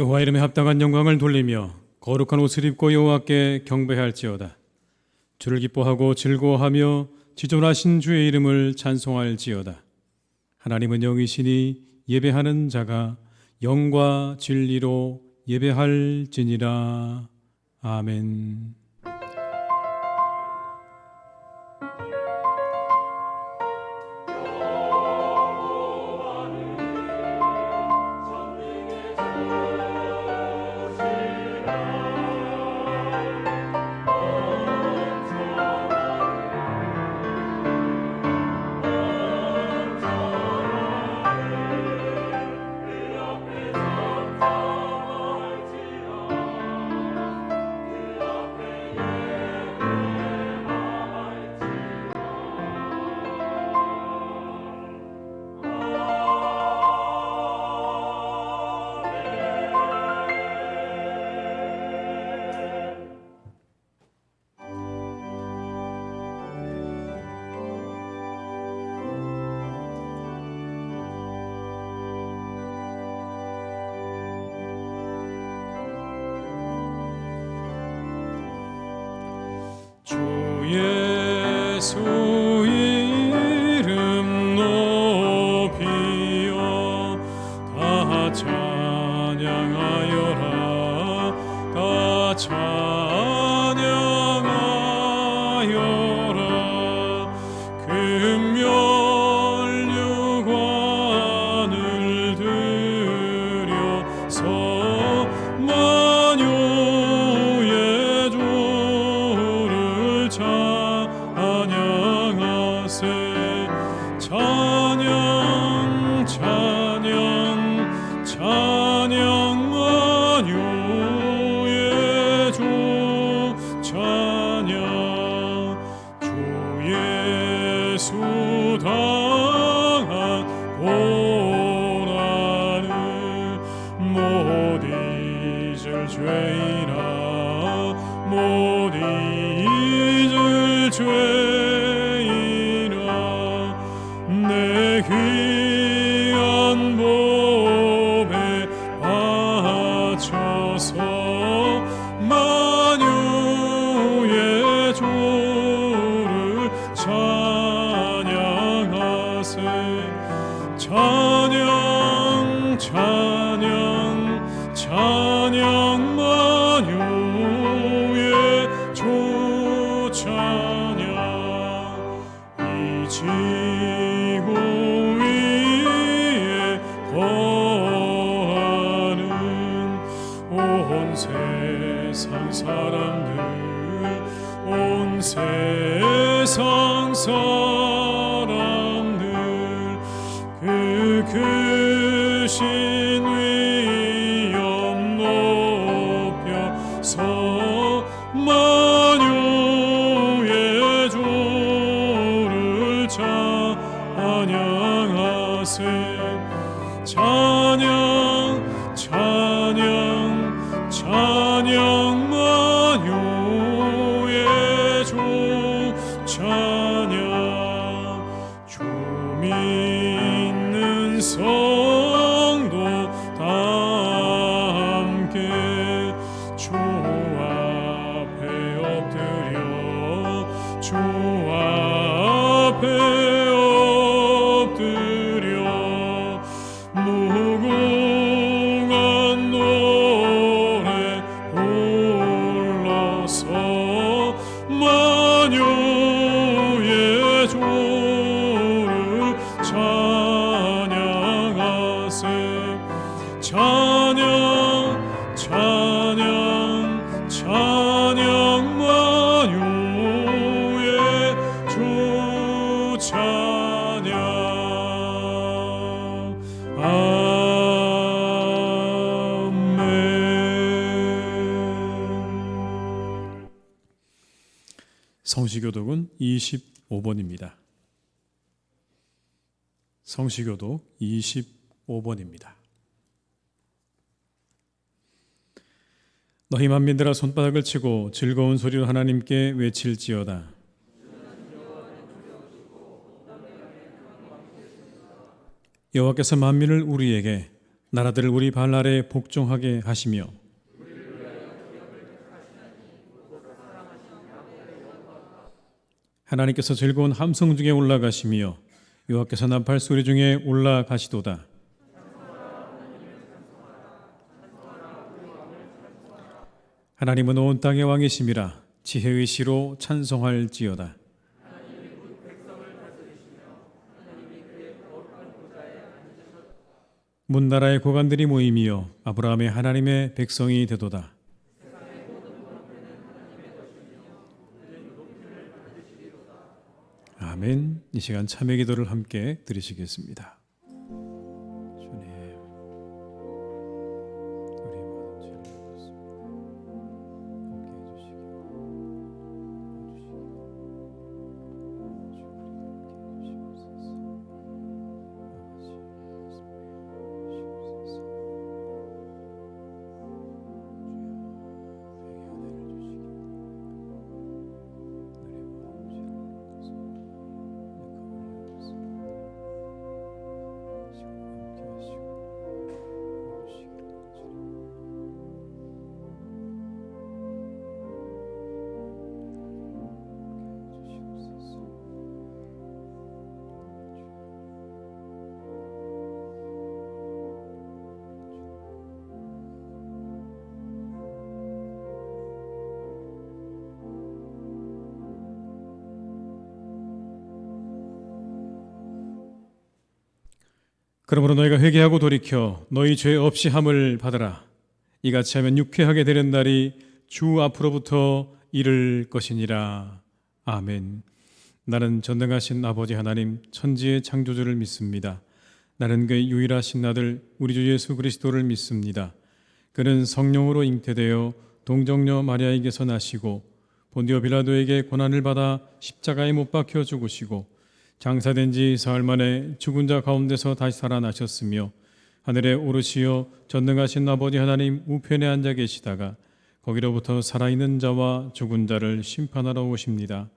여호와 이름에 합당한 영광을 돌리며 거룩한 옷을 입고 여호와께 경배할지어다. 주를 기뻐하고 즐거워하며 지존하신 주의 이름을 찬송할지어다. 하나님은 영이시니 예배하는 자가 영과 진리로 예배할지니라. 아멘. 주 예수 이름 높이어 다 찬양하여라. 다 찬양하여라. 금면류관을 들여서 만유의 주를 찬양하세. 찬양 찬양 찬양 만유의 주 찬양. 주 예수 당한 고난을 못 잊을 죄인아, 못 잊을 죄인아, 내 귀한 몸에 바쳐서 만유의 주를 찬양하세. 찬양 찬양 찬양 만유의 주 찬양. 이 지구 위에 거하는 온 세상 사람들, 온 세상 사람들, 그 크신 위엄 높여서 만유의 주를 찬양하세. 찬양 찬양 찬양 만유의 주 찬양. 주 믿는 성도 다 함께 주 앞에 엎드려, 주 앞에 엎드려 무궁한 노래 불러서 만유의 주를 찬양하세. 찬양 찬양 찬양 만유의 주 찬양. 아멘. 성시교독은 25번입니다. 성시교독 25번입니다. 너희 만민들아 손바닥을 치고 즐거운 소리로 하나님께 외칠지어다. 여호와께서 만민을 우리에게 나라들을 우리 발 아래 복종하게 하시며 하나님께서 즐거운 함성 중에 올라가시며 여호와께서 나팔 소리 중에 올라가시도다. 하나님은 온 땅의 왕이심이라 지혜의 시로 찬송할지어다. 문나라의 고관들이 모임이여 아브라함의 하나님의 백성이 되도다. 아멘. 이 시간 참회 기도를 함께 드리시겠습니다. 주님, 우리 모든 죄를 그러므로 너희가 회개하고 돌이켜 너희 죄 없이 함을 받으라. 이같이 하면 유쾌하게 되는 날이 주 앞으로부터 이를 것이니라. 아멘. 나는 전능하신 아버지 하나님 천지의 창조주를 믿습니다. 나는 그의 유일하신 아들 우리 주 예수 그리스도를 믿습니다. 그는 성령으로 잉태되어 동정녀 마리아에게서 나시고 본디오 빌라도에게 고난을 받아 십자가에 못 박혀 죽으시고 장사된 지 사흘 만에 죽은 자 가운데서 다시 살아나셨으며 하늘에 오르시어 전능하신 아버지 하나님 우편에 앉아 계시다가 거기로부터 살아있는 자와 죽은 자를 심판하러 오십니다.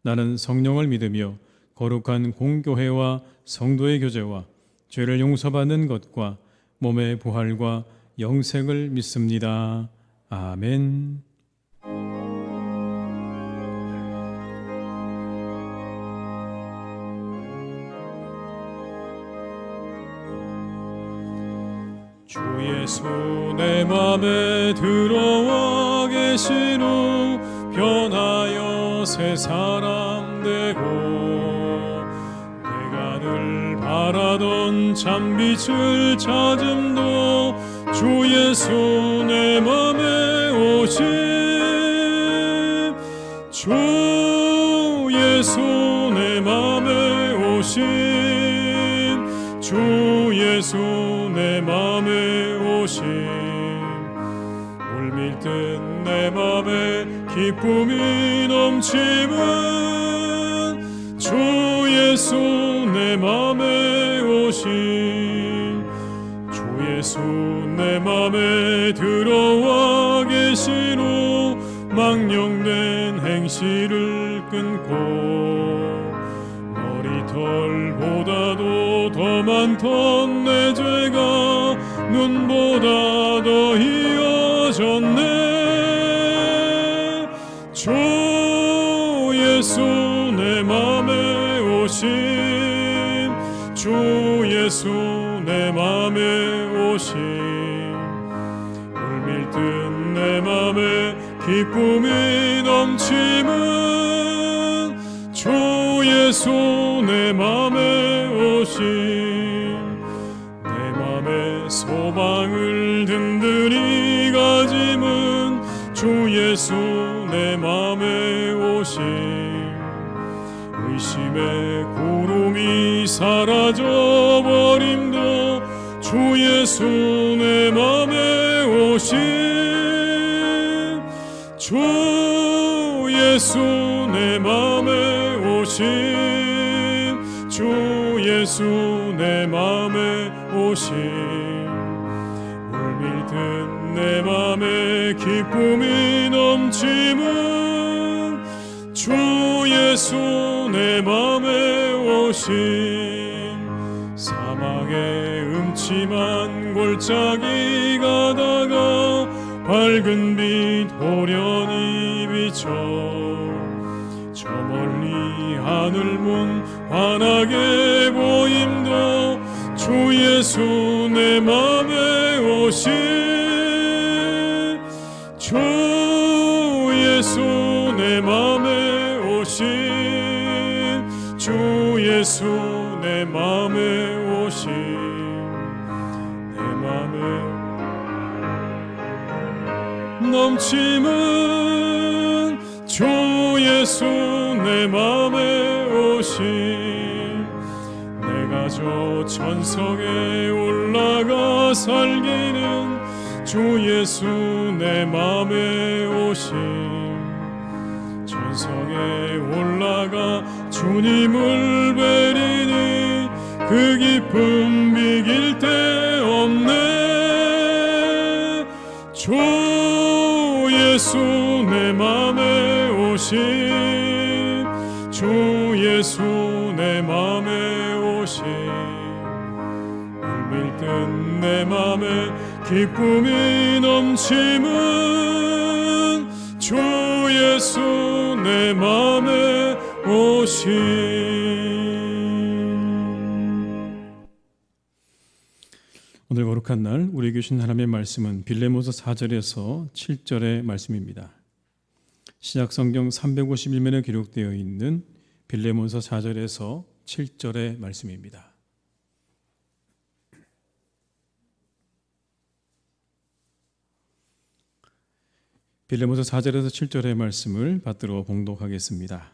나는 성령을 믿으며 거룩한 공교회와 성도의 교제와 죄를 용서받는 것과 몸의 부활과 영생을 믿습니다. 아멘. 주 예수 내 맘에 들어와 계시노 변하여 새 사람 되고 내가 늘 바라던 참빛을 찾음도 주 예수 내 맘에 오심 주 예수 내 맘에 오심 주 예수 내 맘에 오심 물밀듯 내 맘에 기쁨이 넘치면 주 예수 내 맘에 오심 주 예수 내 맘에 들어와 계시노 망령된 행실을 끊고 머리털보다도 더 많던 내 죄가 눈보다 더 이어졌네 주 예수 내 맘에 오심 주 예수 내 맘에 오심 물밀듯 내 맘에 기쁨이 넘치면 주 예수 내 맘에 오심 내 맘에 소망을 든든히 가짐은 주 예수 내 맘에 오심 의심의 구름이 사라져 버림도 주 예수 내 맘에 오심 주 예수 내 맘에 오심 주 예수 내 맘에 오심 물밀듯 내 맘에 기쁨이 넘치면 주 예수 내 맘에 오심 사망의 좁지만 골짜기 가다가 밝은 빛 호련히 비춰 저 멀리 하늘문 환하게 보임도 주 예수 내 맘에 오신 주 예수 내 맘에 오신 주 예수 내 맘에 오신 내 맘에 넘침은 주 예수 내 맘에 오신 내가 저 천성에 올라가 살기는 주 예수 내 맘에 오신 천성에 올라가 주님을 뵈리니 그 기쁨 비길 데 없네 주 예수 내 맘에 오신 주 예수 내 맘에 오신 물밀듯 내 맘에 기쁨이 넘침은 주 예수 내 맘에 오신 오늘 거룩한 날 우리에게 주신 하나님의 말씀은 빌레몬서 4절에서 7절의 말씀입니다. 신약 성경 351면에 기록되어 있는 빌레몬서 4절에서 7절의 말씀입니다. 빌레몬서 4절에서 7절의 말씀을 받들어 봉독하겠습니다.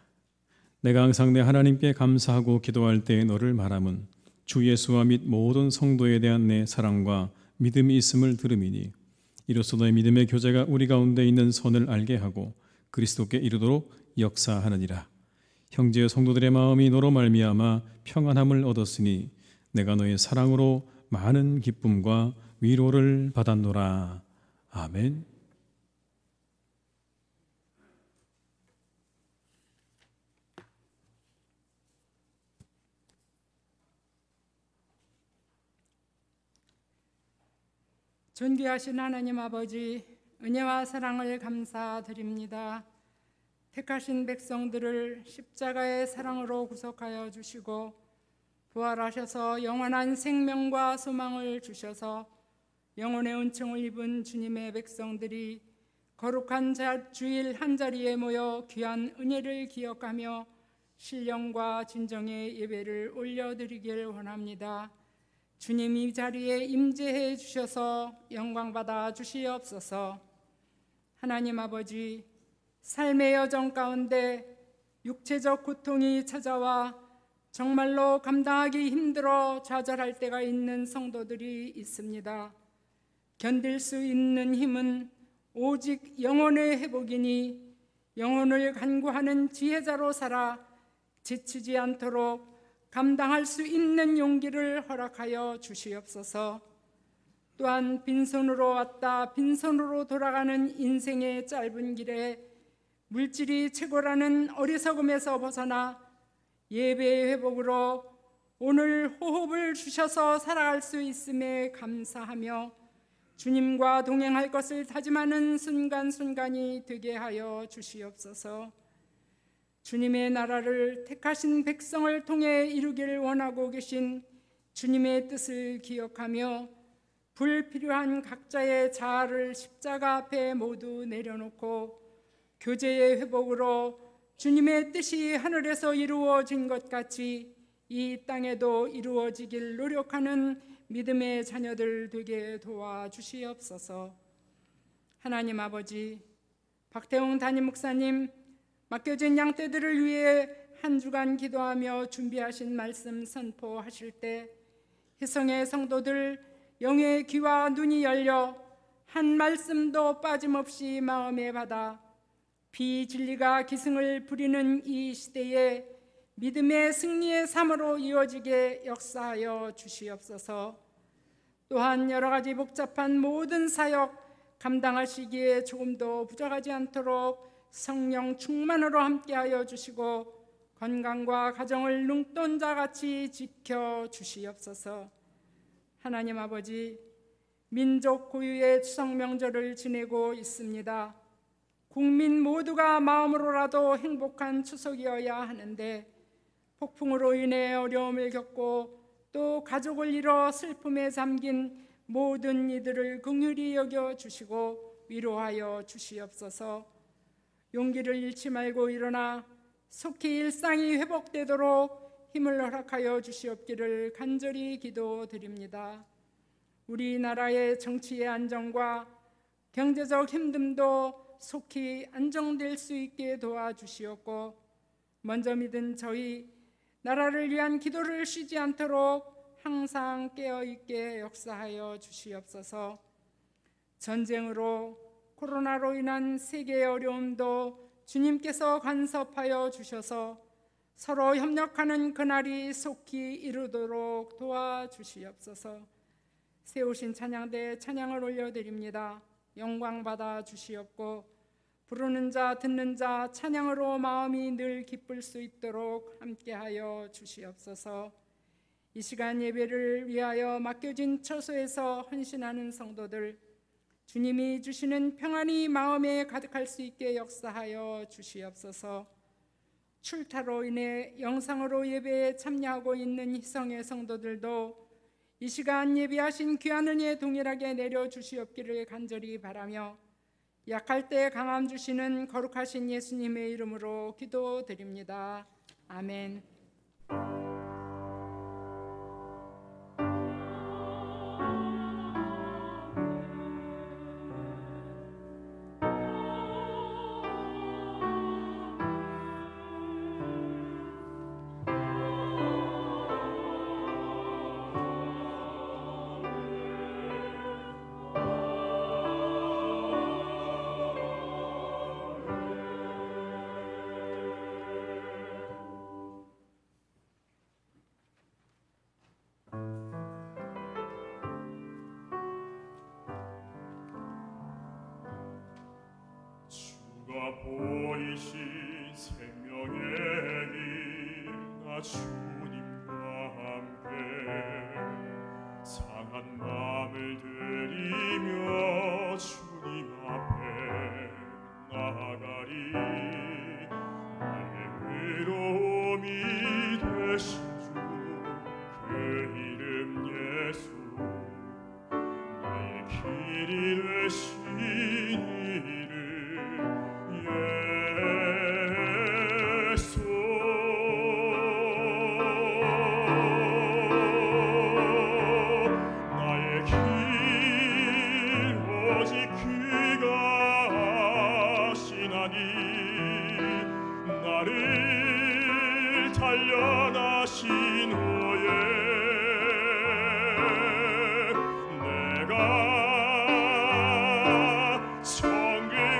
내가 항상 내 하나님께 감사하고 기도할 때에 너를 말함은 주 예수와 및 모든 성도에 대한 내 사랑과 믿음이 있음을 들음이니 이로써 너의 믿음의 교제가 우리 가운데 있는 선을 알게 하고 그리스도께 이르도록 역사하느니라. 형제여 성도들의 마음이 너로 말미암아 평안함을 얻었으니 내가 너의 사랑으로 많은 기쁨과 위로를 받았노라. 아멘. 존귀하신 하나님 아버지, 은혜와 사랑을 감사드립니다. 택하신 백성들을 십자가의 사랑으로 구속하여 주시고 부활하셔서 영원한 생명과 소망을 주셔서 영혼의 은총을 입은 주님의 백성들이 거룩한 주일 한자리에 모여 귀한 은혜를 기억하며 신령과 진정의 예배를 올려드리길 원합니다. 주님 이 자리에 임재해 주셔서 영광받아 주시옵소서. 하나님 아버지, 삶의 여정 가운데 육체적 고통이 찾아와 정말로 감당하기 힘들어 좌절할 때가 있는 성도들이 있습니다. 견딜 수 있는 힘은 오직 영혼의 회복이니 영혼을 간구하는 지혜자로 살아 지치지 않도록 감당할 수 있는 용기를 허락하여 주시옵소서. 또한 빈손으로 왔다 빈손으로 돌아가는 인생의 짧은 길에 물질이 최고라는 어리석음에서 벗어나 예배의 회복으로 오늘 호흡을 주셔서 살아갈 수 있음에 감사하며 주님과 동행할 것을 다짐하는 순간순간이 되게 하여 주시옵소서. 주님의 나라를 택하신 백성을 통해 이루기를 원하고 계신 주님의 뜻을 기억하며 불필요한 각자의 자아를 십자가 앞에 모두 내려놓고 교제의 회복으로 주님의 뜻이 하늘에서 이루어진 것 같이 이 땅에도 이루어지길 노력하는 믿음의 자녀들 되게 도와주시옵소서. 하나님 아버지, 박태웅 담임 목사님 맡겨진 양떼들을 위해 한 주간 기도하며 준비하신 말씀 선포하실 때 희성의 성도들 영의 귀와 눈이 열려 한 말씀도 빠짐없이 마음에 받아 비진리가 기승을 부리는 이 시대에 믿음의 승리의 삶으로 이어지게 역사하여 주시옵소서. 또한 여러 가지 복잡한 모든 사역 감당하시기에 조금도 부족하지 않도록 성령 충만으로 함께하여 주시고 건강과 가정을 눈동자같이 지켜 주시옵소서. 하나님 아버지, 민족 고유의 추석 명절을 지내고 있습니다. 국민 모두가 마음으로라도 행복한 추석이어야 하는데 폭풍으로 인해 어려움을 겪고 또 가족을 잃어 슬픔에 잠긴 모든 이들을 긍휼히 여겨 주시고 위로하여 주시옵소서. 용기를 잃지 말고 일어나 속히 일상이 회복되도록 힘을 허락하여 주시옵기를 간절히 기도드립니다. 우리나라의 정치의 안정과 경제적 힘듦도 속히 안정될 수 있게 도와주시옵고, 먼저 믿은 저희 나라를 위한 기도를 쉬지 않도록 항상 깨어있게 역사하여 주시옵소서. 전쟁으로 코로나로 인한 세계의 어려움도 주님께서 간섭하여 주셔서 서로 협력하는 그날이 속히 이루도록 도와주시옵소서. 세우신 찬양대에 찬양을 올려드립니다. 영광 받아 주시옵고 부르는 자 듣는 자 찬양으로 마음이 늘 기쁠 수 있도록 함께하여 주시옵소서. 이 시간 예배를 위하여 맡겨진 처소에서 헌신하는 성도들, 주님이 주시는 평안이 마음에 가득할 수 있게 역사하여 주시옵소서. 출타로 인해 영상으로 예배에 참여하고 있는 희성의 성도들도 이 시간 예비하신 귀한 은혜에 동일하게 내려주시옵기를 간절히 바라며 약할 때 강함 주시는 거룩하신 예수님의 이름으로 기도드립니다. 아멘. 보이신 생명의 길, 나 주님과 함께 상한 마음을 들이며 주님 앞에 나아가리. 나의 의로움이 되신 주, 그 이름 예수, 나의 길이 되신 나를 단련하신 후에 내가 성금같이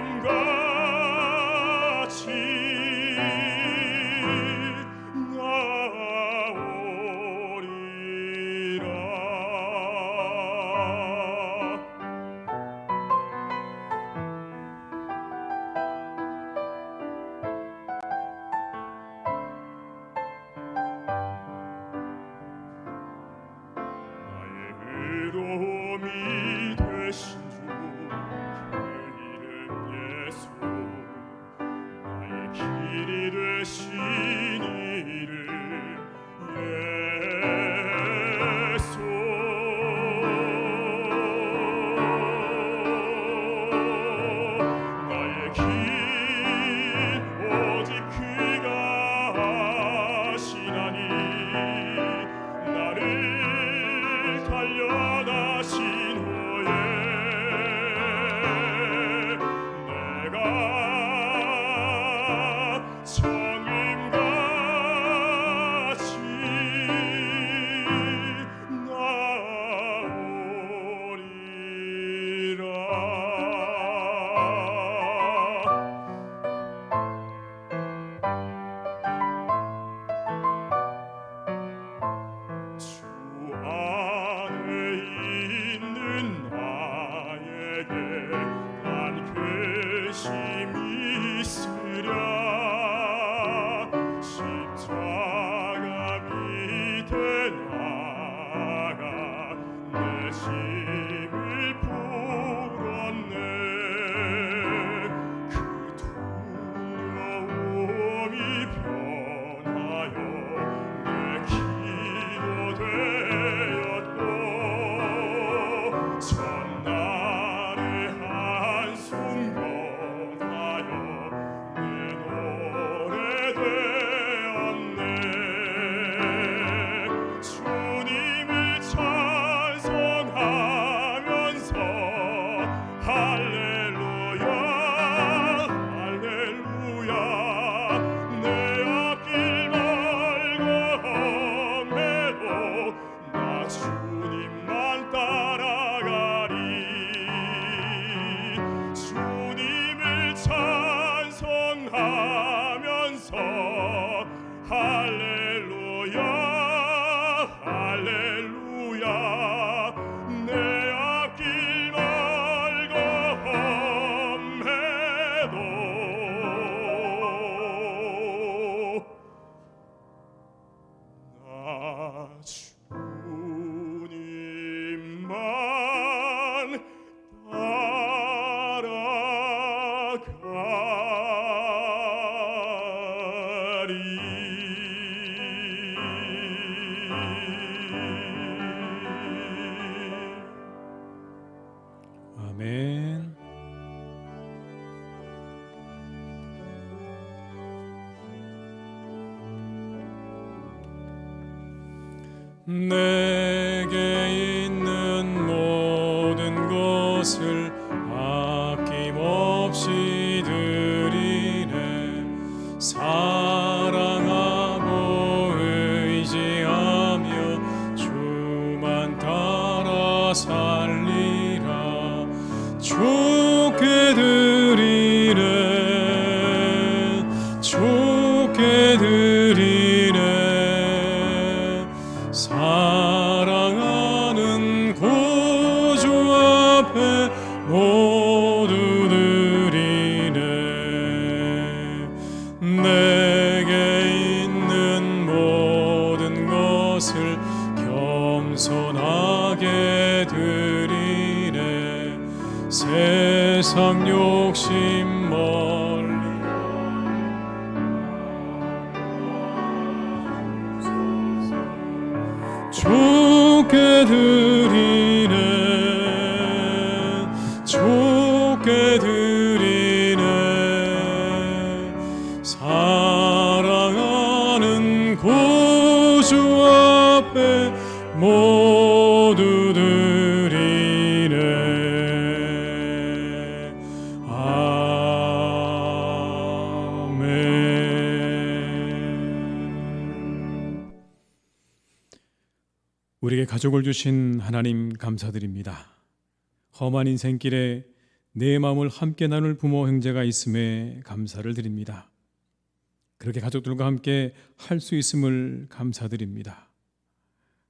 의로움이 되신 주, 그 이름 예수, 나의 길이 되신 이름 예수. 나의 길 오직 그가 하시나니 나를 단련하신 후에 짐을 풀었네. 그 두려움이 변하여 내 기도 되었고, 전날의 한숨 변하여 내 노래 되었네. 주님을 찬송하면서 할렐루야 할렐루야. 내 앞길 멀고 험해도 나 주님만 따라가리. 주님을 찬송하면서 할렐루야 할렐루야. 내 앞길 멀고 험해도 나 주님만 따라가리. 아멘. 내게 있는 모든 것을 아낌없이 드리네. 사랑하고 의지하며 주만 따라 살리라. 주께 드리네. 주께 드리네. 사랑하는 구주 앞에 모두 드리네. 내게 있는 모든 것을 겸손하게 드리네. 세상 욕심 멀리 주께 드리네. 주께 드리네. 사랑하는 구주 앞에 모두 드리네. 아멘. 우리에게 가족을 주신 하나님 감사드립니다. 험한 인생길에 내 마음을 함께 나눌 부모 형제가 있음에 감사를 드립니다. 그렇게 가족들과 함께 할 수 있음을 감사드립니다.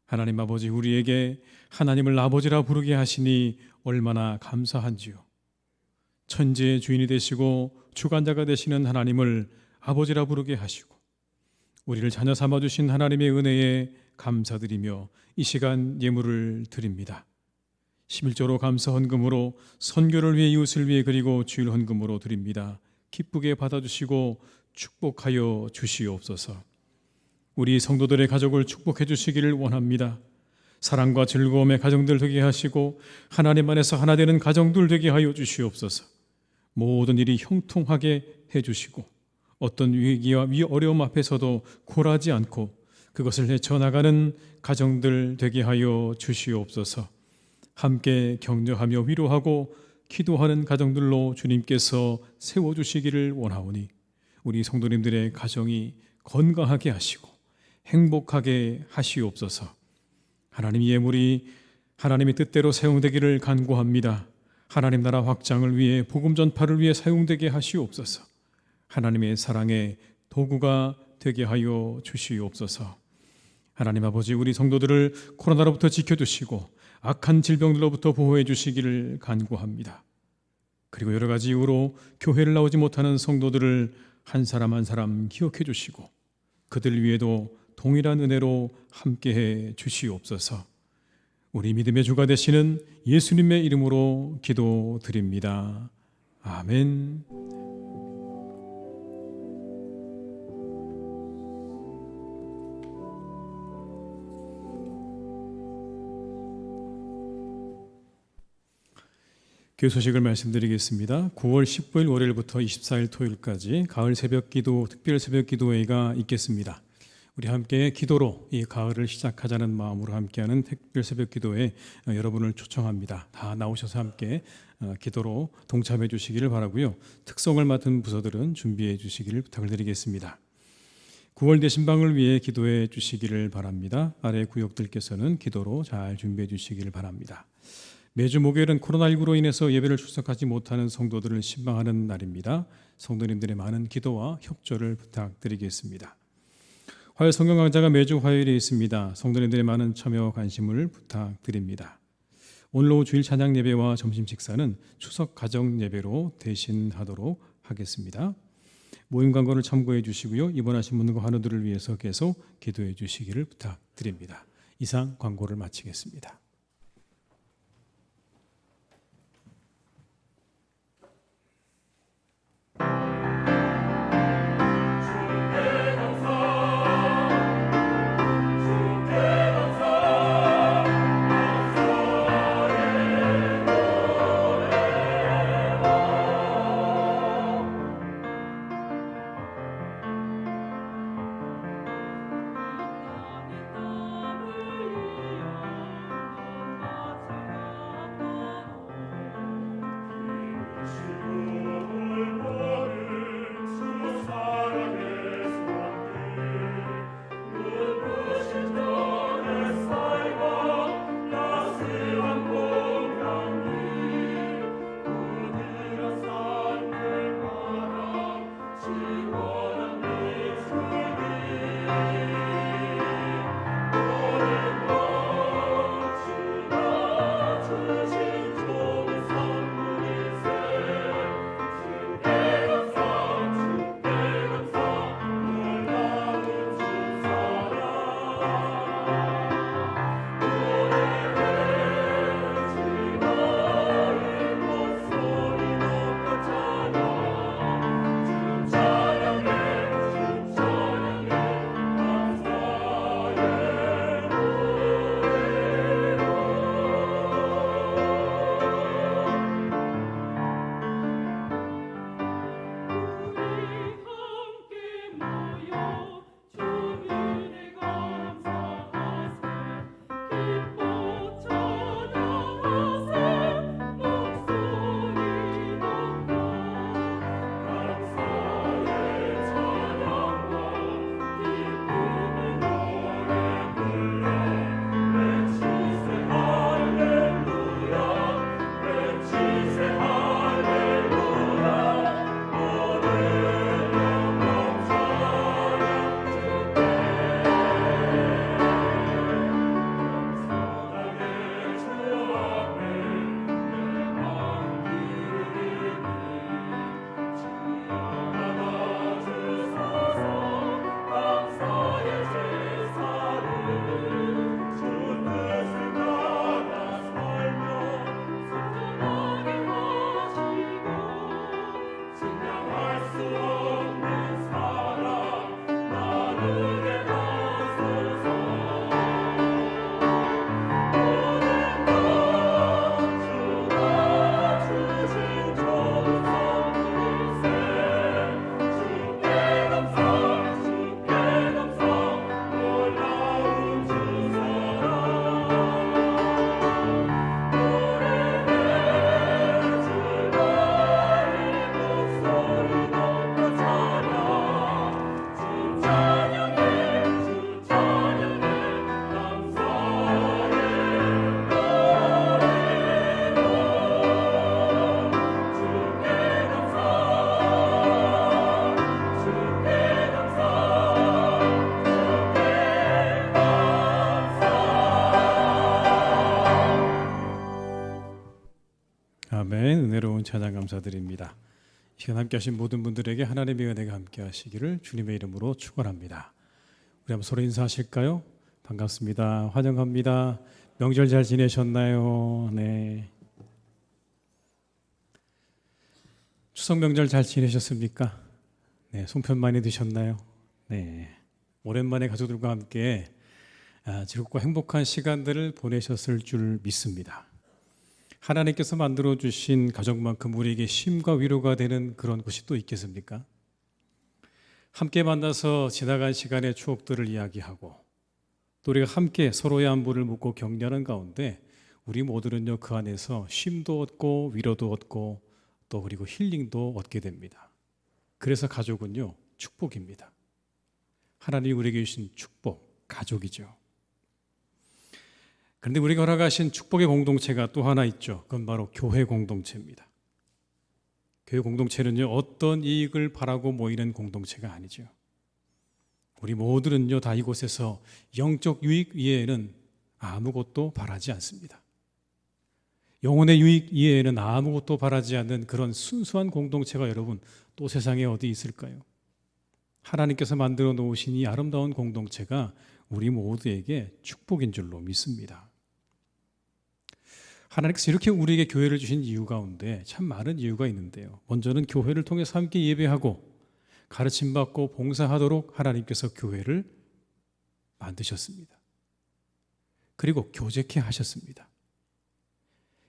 하나님 아버지, 우리에게 하나님을 아버지라 부르게 하시니 얼마나 감사한지요. 천지의 주인이 되시고 주관자가 되시는 하나님을 아버지라 부르게 하시고 우리를 자녀 삼아주신 하나님의 은혜에 감사드리며 이 시간 예물을 드립니다. 11조로 감사 헌금으로 선교를 위해, 이웃을 위해, 그리고 주일 헌금으로 드립니다. 기쁘게 받아주시고 축복하여 주시옵소서. 우리 성도들의 가족을 축복해 주시기를 원합니다. 사랑과 즐거움의 가정들 되게 하시고 하나님 안에서 하나 되는 가정들 되게 하여 주시옵소서. 모든 일이 형통하게 해주시고 어떤 위기와 어려움 앞에서도 굴하지 않고 그것을 헤쳐나가는 가정들 되게 하여 주시옵소서. 함께 격려하며 위로하고 기도하는 가정들로 주님께서 세워주시기를 원하오니 우리 성도님들의 가정이 건강하게 하시고 행복하게 하시옵소서. 하나님 예물이 하나님의 뜻대로 사용되기를 간구합니다. 하나님 나라 확장을 위해, 복음 전파를 위해 사용되게 하시옵소서. 하나님의 사랑의 도구가 되게 하여 주시옵소서. 하나님 아버지, 우리 성도들을 코로나로부터 지켜주시고 악한 질병들로부터 보호해 주시기를 간구합니다. 그리고 여러 가지 이유로 교회를 나오지 못하는 성도들을 한 사람 한 사람 기억해 주시고 그들 위에도 동일한 은혜로 함께해 주시옵소서. 우리 믿음의 주가 되시는 예수님의 이름으로 기도드립니다. 아멘. 교회 소식을 말씀드리겠습니다. 9월 19일 월요일부터 24일 토요일까지 가을 새벽기도 특별 새벽기도회가 있겠습니다. 우리 함께 기도로 이 가을을 시작하자는 마음으로 함께하는 특별 새벽기도회 여러분을 초청합니다. 다 나오셔서 함께 기도로 동참해 주시기를 바라고요. 특성을 맡은 부서들은 준비해 주시기를 부탁을 드리겠습니다. 9월 대신방을 위해 기도해 주시기를 바랍니다. 아래 구역들께서는 기도로 잘 준비해 주시기를 바랍니다. 매주 목요일은 코로나19로 인해서 예배를 출석하지 못하는 성도들을 신방하는 날입니다. 성도님들의 많은 기도와 협조를 부탁드리겠습니다. 화요 성경 강좌가 매주 화요일에 있습니다. 성도님들의 많은 참여와 관심을 부탁드립니다. 오늘 오후 주일 찬양 예배와 점심 식사는 추석 가정 예배로 대신하도록 하겠습니다. 모임 광고를 참고해 주시고요. 입원하신 분과 환우들을 위해서 계속 기도해 주시기를 부탁드립니다. 이상 광고를 마치겠습니다. 아멘. 은혜로운 찬양 감사드립니다. 이 시간 함께 하신 모든 분들에게 하나님의 은혜가 함께 하시기를 주님의 이름으로 축원합니다. 우리 한번 서로 인사하실까요? 반갑습니다. 환영합니다. 명절 잘 지내셨나요? 네. 추석 명절 잘 지내셨습니까? 네, 송편 많이 드셨나요? 네. 오랜만에 가족들과 함께 즐겁고 행복한 시간들을 보내셨을 줄 믿습니다. 하나님께서 만들어 주신 가족만큼 우리에게 쉼과 위로가 되는 그런 곳이 또 있겠습니까? 함께 만나서 지나간 시간의 추억들을 이야기하고 또 우리가 함께 서로의 안부를 묻고 격려하는 가운데 우리 모두는요 그 안에서 쉼도 얻고 위로도 얻고 또 그리고 힐링도 얻게 됩니다. 그래서 가족은요 축복입니다. 하나님이 우리에게 주신 축복, 가족이죠. 그런데 우리가 허락하신 축복의 공동체가 또 하나 있죠. 그건 바로 교회 공동체입니다. 교회 공동체는요 어떤 이익을 바라고 모이는 공동체가 아니죠. 우리 모두는요 다 이곳에서 영적 유익 이외에는 아무것도 바라지 않습니다. 영혼의 유익 이외에는 아무것도 바라지 않는 그런 순수한 공동체가 여러분 또 세상에 어디 있을까요? 하나님께서 만들어 놓으신 이 아름다운 공동체가 우리 모두에게 축복인 줄로 믿습니다. 하나님께서 이렇게 우리에게 교회를 주신 이유 가운데 참 많은 이유가 있는데요. 먼저는 교회를 통해서 함께 예배하고 가르침받고 봉사하도록 하나님께서 교회를 만드셨습니다. 그리고 교제케 하셨습니다.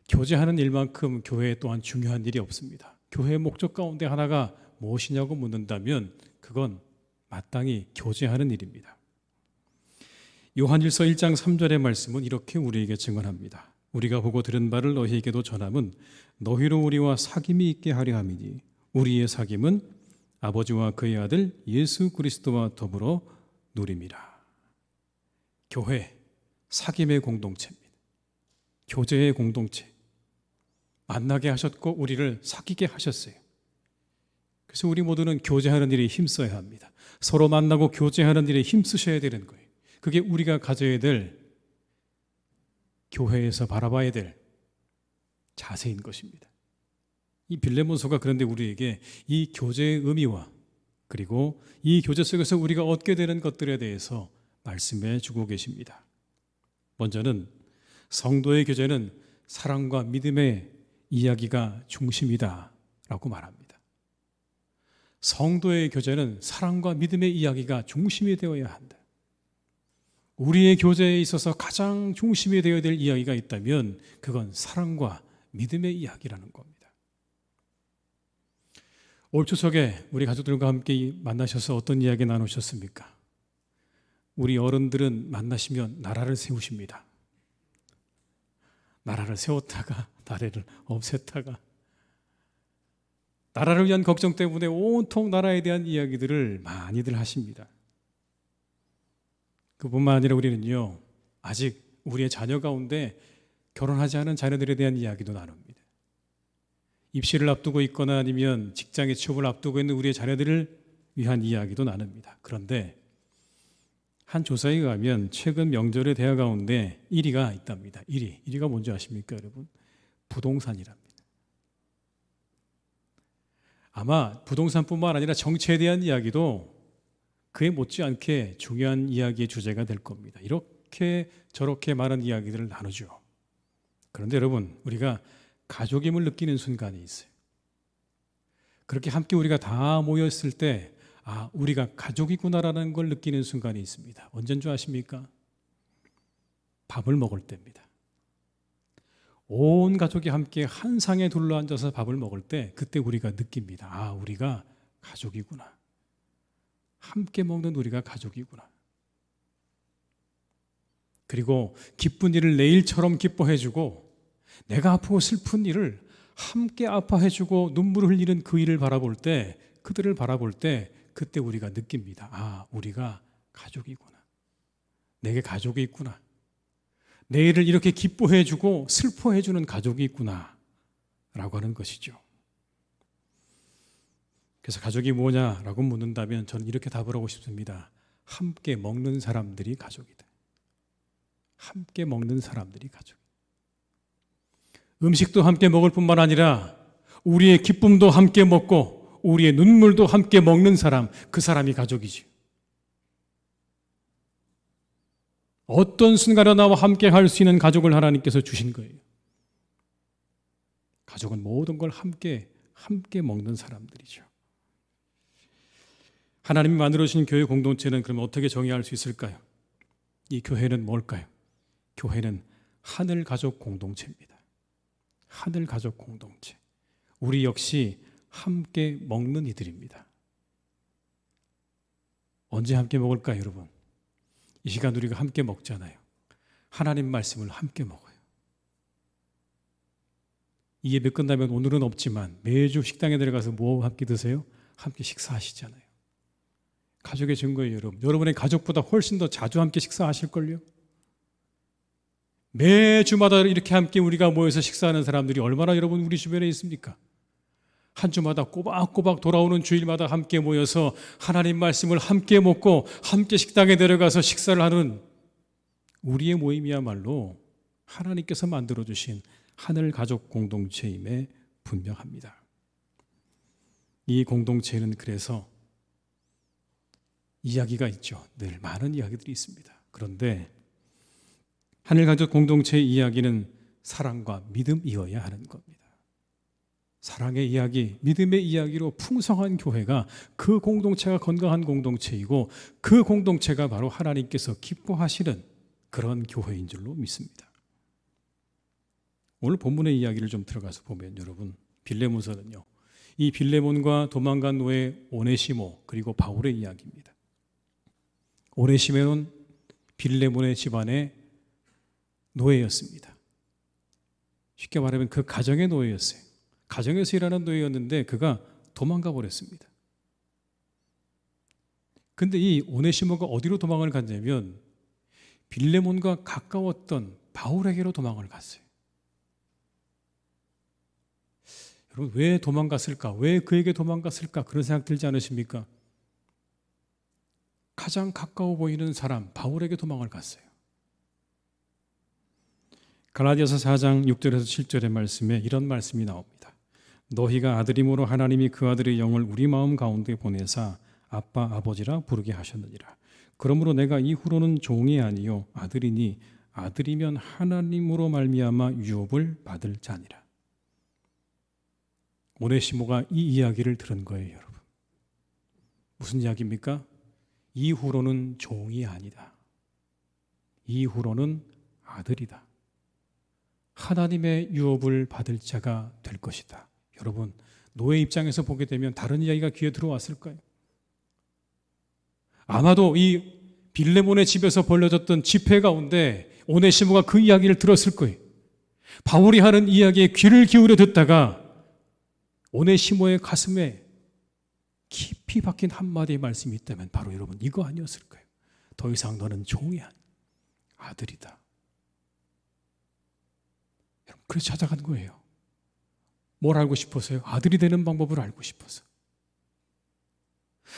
교제하는 일만큼 교회에 또한 중요한 일이 없습니다. 교회의 목적 가운데 하나가 무엇이냐고 묻는다면 그건 마땅히 교제하는 일입니다. 요한일서 1장 3절의 말씀은 이렇게 우리에게 증언합니다. 우리가 보고 들은 바를 너희에게도 전함은 너희로 우리와 사귐이 있게 하려 함이니 우리의 사귐은 아버지와 그의 아들 예수 그리스도와 더불어 누림이라. 교회, 사귐의 공동체입니다. 교제의 공동체. 만나게 하셨고 우리를 사귀게 하셨어요. 그래서 우리 모두는 교제하는 일에 힘써야 합니다. 서로 만나고 교제하는 일에 힘쓰셔야 되는 거예요. 그게 우리가 가져야 될 교회에서 바라봐야 될 자세인 것입니다. 이 빌레몬서가 그런데 우리에게 이 교제의 의미와 그리고 이 교제 속에서 우리가 얻게 되는 것들에 대해서 말씀해 주고 계십니다. 먼저는 성도의 교제는 사랑과 믿음의 이야기가 중심이다 라고 말합니다. 성도의 교제는 사랑과 믿음의 이야기가 중심이 되어야 한다. 우리의 교제에 있어서 가장 중심이 되어야 될 이야기가 있다면 그건 사랑과 믿음의 이야기라는 겁니다. 올 추석에 우리 가족들과 함께 만나셔서 어떤 이야기 나누셨습니까? 우리 어른들은 만나시면 나라를 세우십니다. 나라를 세웠다가 나라를 없앴다가 나라를 위한 걱정 때문에 온통 나라에 대한 이야기들을 많이들 하십니다. 그뿐만 아니라 우리는요 아직 우리의 자녀 가운데 결혼하지 않은 자녀들에 대한 이야기도 나눕니다. 입시를 앞두고 있거나 아니면 직장의 취업을 앞두고 있는 우리의 자녀들을 위한 이야기도 나눕니다. 그런데 한 조사에 의하면 최근 명절의 대화 가운데 1위가 있답니다. 1위가 뭔지 아십니까 여러분? 부동산이랍니다. 아마 부동산뿐만 아니라 정치에 대한 이야기도 그에 못지않게 중요한 이야기의 주제가 될 겁니다. 이렇게 저렇게 많은 이야기들을 나누죠. 그런데 여러분 우리가 가족임을 느끼는 순간이 있어요. 그렇게 함께 우리가 다 모였을 때 우리가 가족이구나라는 걸 느끼는 순간이 있습니다. 언제인 줄 아십니까? 밥을 먹을 때입니다. 온 가족이 함께 한 상에 둘러앉아서 밥을 먹을 때 그때 우리가 느낍니다. 우리가 가족이구나. 함께 먹는 우리가 가족이구나. 그리고 기쁜 일을 내일처럼 기뻐해주고 내가 아프고 슬픈 일을 함께 아파해주고 눈물을 흘리는 그 일을 바라볼 때 그들을 바라볼 때 그때 우리가 느낍니다. 우리가 가족이구나. 내게 가족이 있구나. 내 일을 이렇게 기뻐해주고 슬퍼해주는 가족이 있구나 라고 하는 것이죠. 그래서 가족이 뭐냐라고 묻는다면 저는 이렇게 답을 하고 싶습니다. 함께 먹는 사람들이 가족이다. 함께 먹는 사람들이 가족. 음식도 함께 먹을 뿐만 아니라 우리의 기쁨도 함께 먹고 우리의 눈물도 함께 먹는 사람, 그 사람이 가족이지. 어떤 순간에 나와 함께 할 수 있는 가족을 하나님께서 주신 거예요. 가족은 모든 걸 함께 먹는 사람들이죠. 하나님이 만들어주신 교회 공동체는 그러면 어떻게 정의할 수 있을까요? 이 교회는 뭘까요? 교회는 하늘 가족 공동체입니다. 하늘 가족 공동체. 우리 역시 함께 먹는 이들입니다. 언제 함께 먹을까요, 여러분? 이 시간 우리가 함께 먹잖아요. 하나님 말씀을 함께 먹어요. 이 예배 끝나면 오늘은 없지만 매주 식당에 들어가서 뭐 함께 드세요? 함께 식사하시잖아요. 가족의 증거예요, 여러분. 여러분의 가족보다 훨씬 더 자주 함께 식사하실걸요? 매주마다 이렇게 함께 우리가 모여서 식사하는 사람들이 얼마나 여러분 우리 주변에 있습니까? 한 주마다 꼬박꼬박 돌아오는 주일마다 함께 모여서 하나님 말씀을 함께 먹고 함께 식당에 내려가서 식사를 하는 우리의 모임이야말로 하나님께서 만들어주신 하늘 가족 공동체임에 분명합니다. 이 공동체는 그래서 이야기가 있죠. 늘 많은 이야기들이 있습니다. 그런데 하늘 가족 공동체의 이야기는 사랑과 믿음이어야 하는 겁니다. 사랑의 이야기, 믿음의 이야기로 풍성한 교회가 그 공동체가 건강한 공동체이고 그 공동체가 바로 하나님께서 기뻐하시는 그런 교회인 줄로 믿습니다. 오늘 본문의 이야기를 좀 들어가서 보면 여러분, 빌레몬서는요, 이 빌레몬과 도망간 노예 오네시모 그리고 바울의 이야기입니다. 오네시모는 빌레몬의 집안의 노예였습니다. 쉽게 말하면 그 가정의 노예였어요. 가정에서 일하는 노예였는데 그가 도망가 버렸습니다. 근데 이 오네시모가 어디로 도망을 갔냐면 빌레몬과 가까웠던 바울에게로 도망을 갔어요. 여러분, 왜 도망갔을까? 왜 그에게 도망갔을까? 그런 생각 들지 않으십니까? 가장 가까워 보이는 사람 바울에게 도망을 갔어요. 갈라디아서 4장 6절에서 7절의 말씀에 이런 말씀이 나옵니다. 너희가 아들임으로 하나님이 그 아들의 영을 우리 마음 가운데 보내사 아빠 아버지라 부르게 하셨느니라. 그러므로 내가 이후로는 종이 아니요 아들이니 아들이면 하나님으로 말미암아 유업을 받을 자니라. 오네시모가 이 이야기를 들은 거예요, 여러분. 무슨 이야기입니까? 이후로는 종이 아니다. 이후로는 아들이다. 하나님의 유업을 받을 자가 될 것이다. 여러분, 노예 입장에서 보게 되면 다른 이야기가 귀에 들어왔을까요? 아마도 이 빌레몬의 집에서 벌려졌던 집회 가운데 오네시모가 그 이야기를 들었을 거예요. 바울이 하는 이야기에 귀를 기울여 듣다가 오네시모의 가슴에 깊이 박힌 한마디의 말씀이 있다면 바로 여러분 이거 아니었을까요? 더 이상 너는 종이 아닌 아들이다. 여러분, 그래서 찾아간 거예요. 뭘 알고 싶어서요? 아들이 되는 방법을 알고 싶어서.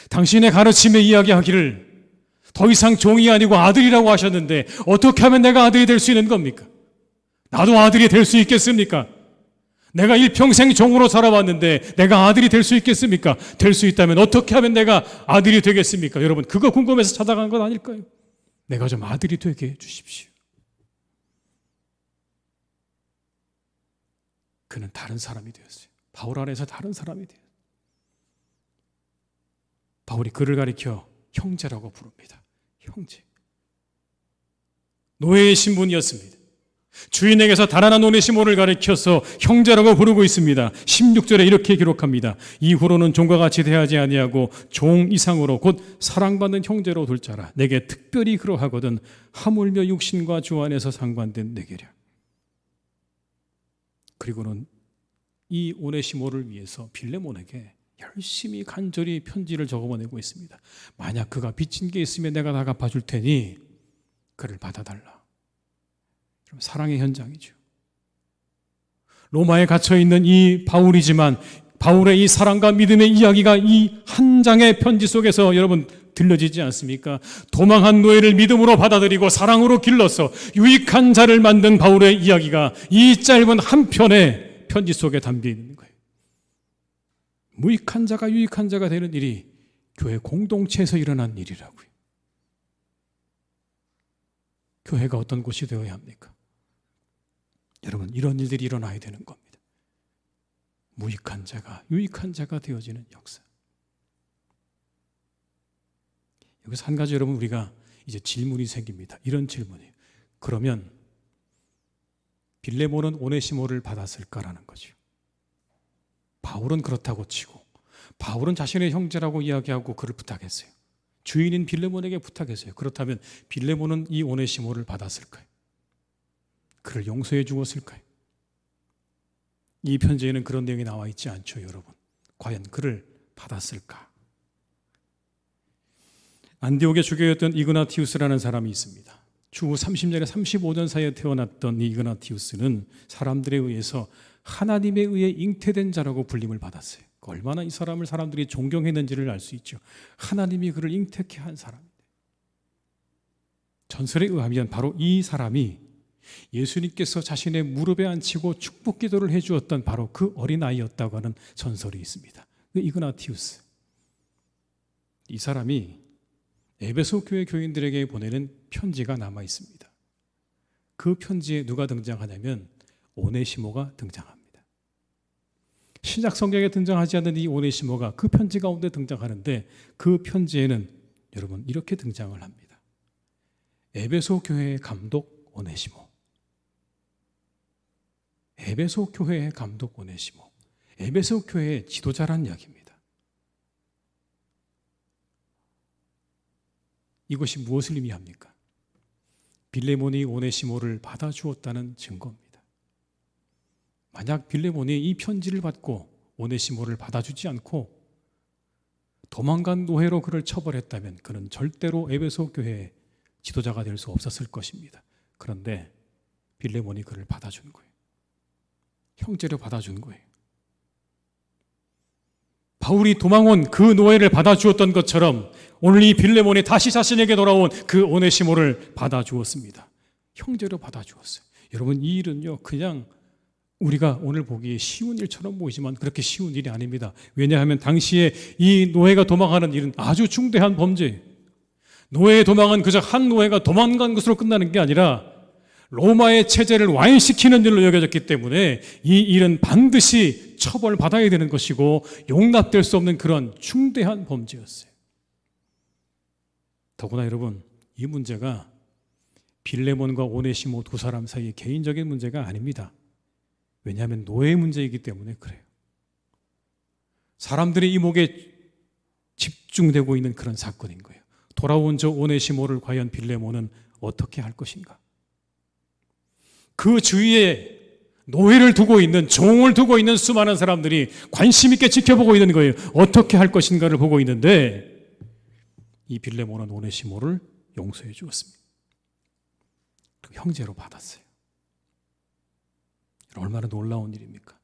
당신의 가르침에 이야기하기를 더 이상 종이 아니고 아들이라고 하셨는데 어떻게 하면 내가 아들이 될 수 있는 겁니까? 나도 아들이 될 수 있겠습니까? 내가 일평생 종으로 살아왔는데 내가 아들이 될 수 있겠습니까? 될 수 있다면 어떻게 하면 내가 아들이 되겠습니까? 여러분, 그거 궁금해서 찾아간 건 아닐까요? 내가 좀 아들이 되게 해주십시오. 그는 다른 사람이 되었어요. 바울 안에서 다른 사람이 되었어요. 바울이 그를 가리켜 형제라고 부릅니다. 형제. 노예의 신분이었습니다. 주인에게서 달아난 오네시모를 가리켜서 형제라고 부르고 있습니다. 16절에 이렇게 기록합니다. 이후로는 종과 같이 대하지 아니하고 종 이상으로 곧 사랑받는 형제로 둘 자라. 내게 특별히 그러하거든 하물며 육신과 주 안에서 상관된 내게랴. 그리고는 이 오네시모를 위해서 빌레몬에게 열심히 간절히 편지를 적어보내고 있습니다. 만약 그가 빚진 게 있으면 내가 다 갚아줄 테니 그를 받아달라. 사랑의 현장이죠. 로마에 갇혀있는 이 바울이지만 바울의 이 사랑과 믿음의 이야기가 이 한 장의 편지 속에서 여러분 들려지지 않습니까? 도망한 노예를 믿음으로 받아들이고 사랑으로 길러서 유익한 자를 만든 바울의 이야기가 이 짧은 한 편의 편지 속에 담겨 있는 거예요. 무익한 자가 유익한 자가 되는 일이 교회 공동체에서 일어난 일이라고요. 교회가 어떤 곳이 되어야 합니까? 여러분, 이런 일들이 일어나야 되는 겁니다. 무익한 자가 유익한 자가 되어지는 역사. 여기서 한 가지 여러분 우리가 이제 질문이 생깁니다. 이런 질문이에요. 그러면 빌레몬은 오네시모를 받았을까라는 거죠. 바울은 그렇다고 치고 바울은 자신의 형제라고 이야기하고 그를 부탁했어요. 주인인 빌레몬에게 부탁했어요. 그렇다면 빌레몬은 이 오네시모를 받았을까요? 그를 용서해 주었을까요? 이 편지에는 그런 내용이 나와 있지 않죠, 여러분. 과연 그를 받았을까? 안디옥의 주교였던 이그나티우스라는 사람이 있습니다. 주 30년에 35년 사이에 태어났던 이 이그나티우스는 사람들에 의해서 하나님에 의해 잉태된 자라고 불림을 받았어요. 얼마나 이 사람을 사람들이 존경했는지를 알 수 있죠. 하나님이 그를 잉태케 한 사람인데, 전설에 의하면 바로 이 사람이 예수님께서 자신의 무릎에 앉히고 축복 기도를 해주었던 바로 그 어린아이였다고 하는 전설이 있습니다. 그 이그나티우스, 이 사람이 에베소 교회 교인들에게 보내는 편지가 남아 있습니다. 그 편지에 누가 등장하냐면 오네시모가 등장합니다. 신약 성경에 등장하지 않는 이 오네시모가 그 편지 가운데 등장하는데, 그 편지에는 여러분 이렇게 등장을 합니다. 에베소 교회의 감독 오네시모. 에베소 교회의 감독 오네시모. 에베소 교회의 지도자란 이야기입니다. 이것이 무엇을 의미합니까? 빌레몬이 오네시모를 받아주었다는 증거입니다. 만약 빌레몬이 이 편지를 받고 오네시모를 받아주지 않고 도망간 노예로 그를 처벌했다면 그는 절대로 에베소 교회의 지도자가 될 수 없었을 것입니다. 그런데 빌레몬이 그를 받아준 거예요. 형제로 받아준 거예요. 바울이 도망온 그 노예를 받아주었던 것처럼 오늘 이 빌레몬이 다시 자신에게 돌아온 그 오네시모를 받아주었습니다. 형제로 받아주었어요. 여러분, 이 일은요, 그냥 우리가 오늘 보기에 쉬운 일처럼 보이지만 그렇게 쉬운 일이 아닙니다. 왜냐하면 당시에 이 노예가 도망하는 일은 아주 중대한 범죄예요. 노예의 도망은 그저 한 노예가 도망간 것으로 끝나는 게 아니라 로마의 체제를 와해시키는 일로 여겨졌기 때문에 이 일은 반드시 처벌받아야 되는 것이고 용납될 수 없는 그런 중대한 범죄였어요. 더구나 여러분, 이 문제가 빌레몬과 오네시모 두 사람 사이의 개인적인 문제가 아닙니다. 왜냐하면 노예의 문제이기 때문에 그래요. 사람들의 이목에 집중되고 있는 그런 사건인 거예요. 돌아온 저 오네시모를 과연 빌레몬은 어떻게 할 것인가? 그 주위에 노예를 두고 있는, 종을 두고 있는 수많은 사람들이 관심 있게 지켜보고 있는 거예요. 어떻게 할 것인가를 보고 있는데 이 빌레몬은 오네시모를 용서해 주었습니다. 그리고 형제로 받았어요. 얼마나 놀라운 일입니까?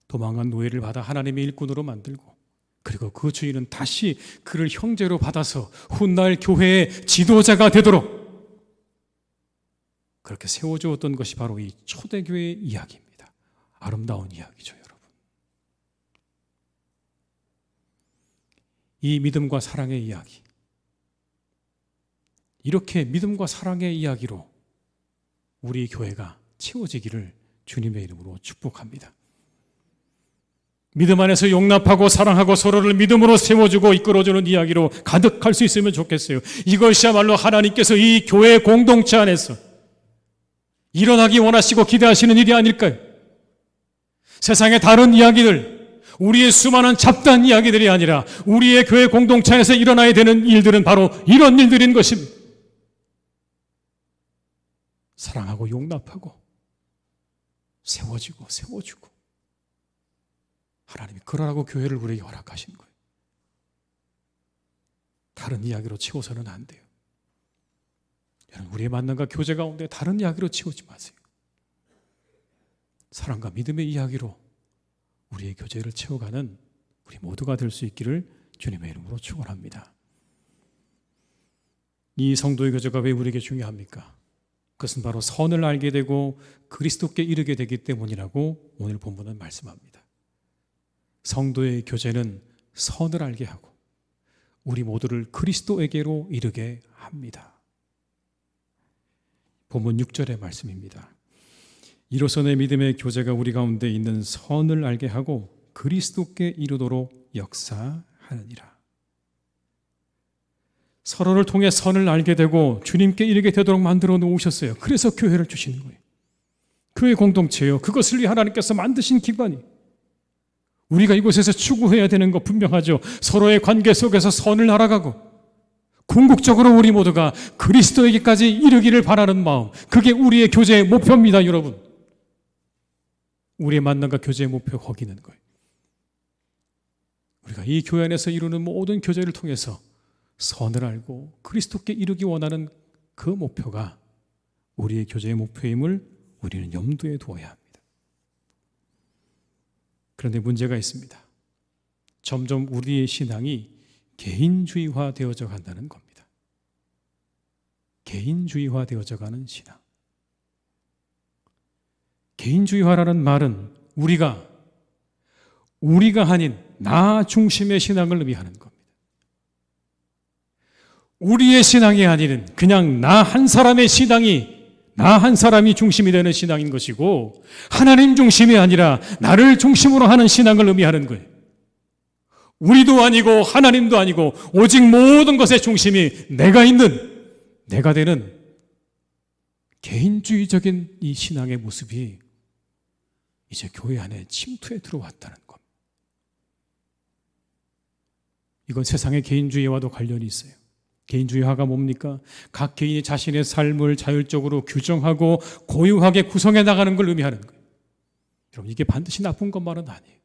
도망간 노예를 받아 하나님의 일꾼으로 만들고, 그리고 그 주인은 다시 그를 형제로 받아서 훗날 교회의 지도자가 되도록 그렇게 세워주었던 것이 바로 이 초대교회의 이야기입니다. 아름다운 이야기죠, 여러분. 이 믿음과 사랑의 이야기, 이렇게 믿음과 사랑의 이야기로 우리 교회가 채워지기를 주님의 이름으로 축복합니다. 믿음 안에서 용납하고 사랑하고 서로를 믿음으로 세워주고 이끌어주는 이야기로 가득할 수 있으면 좋겠어요. 이것이야말로 하나님께서 이 교회 공동체 안에서 일어나기 원하시고 기대하시는 일이 아닐까요? 세상의 다른 이야기들, 우리의 수많은 잡다한 이야기들이 아니라 우리의 교회 공동체 안에서 일어나야 되는 일들은 바로 이런 일들인 것입니다. 사랑하고 용납하고 세워주고 하나님이 그러라고 교회를 우리에게 허락하신 거예요. 다른 이야기로 채워서는 안 돼요. 여러분, 우리의 만남과 교제 가운데 다른 이야기로 채우지 마세요. 사랑과 믿음의 이야기로 우리의 교제를 채워가는 우리 모두가 될 수 있기를 주님의 이름으로 축원합니다. 이 성도의 교제가 왜 우리에게 중요합니까? 그것은 바로 선을 알게 되고 그리스도께 이르게 되기 때문이라고 오늘 본문은 말씀합니다. 성도의 교제는 선을 알게 하고 우리 모두를 그리스도에게로 이르게 합니다. 본문 6절의 말씀입니다. 이로써 내 믿음의 교제가 우리 가운데 있는 선을 알게 하고 그리스도께 이르도록 역사하느니라. 서로를 통해 선을 알게 되고 주님께 이르게 되도록 만들어 놓으셨어요. 그래서 교회를 주시는 거예요. 교회 공동체요. 그것을 위해 하나님께서 만드신 기관이. 우리가 이곳에서 추구해야 되는 거 분명하죠. 서로의 관계 속에서 선을 알아가고 궁극적으로 우리 모두가 그리스도에게까지 이르기를 바라는 마음, 그게 우리의 교제의 목표입니다, 여러분. 우리의 만남과 교제의 목표가 거기 있는 거예요. 우리가 이 교회 안에서 이루는 모든 교제를 통해서 선을 알고 그리스도께 이르기 원하는 그 목표가 우리의 교제의 목표임을 우리는 염두에 두어야 합니다. 그런데 문제가 있습니다. 점점 우리의 신앙이 개인주의화 되어져 간다는 겁니다. 개인주의화 되어져 가는 신앙. 개인주의화라는 말은 우리가 아닌 나 중심의 신앙을 의미하는 겁니다. 우리의 신앙이 아닌 그냥 나 한 사람의 신앙이 나 한 사람이 중심이 되는 신앙인 것이고 하나님 중심이 아니라 나를 중심으로 하는 신앙을 의미하는 거예요. 우리도 아니고 하나님도 아니고 오직 모든 것의 중심이 내가 되는 개인주의적인 이 신앙의 모습이 이제 교회 안에 침투해 들어왔다는 겁니다. 이건 세상의 개인주의와도 관련이 있어요. 개인주의화가 뭡니까? 각 개인이 자신의 삶을 자율적으로 규정하고 고유하게 구성해 나가는 걸 의미하는 거예요. 여러분, 이게 반드시 나쁜 것만은 아니에요.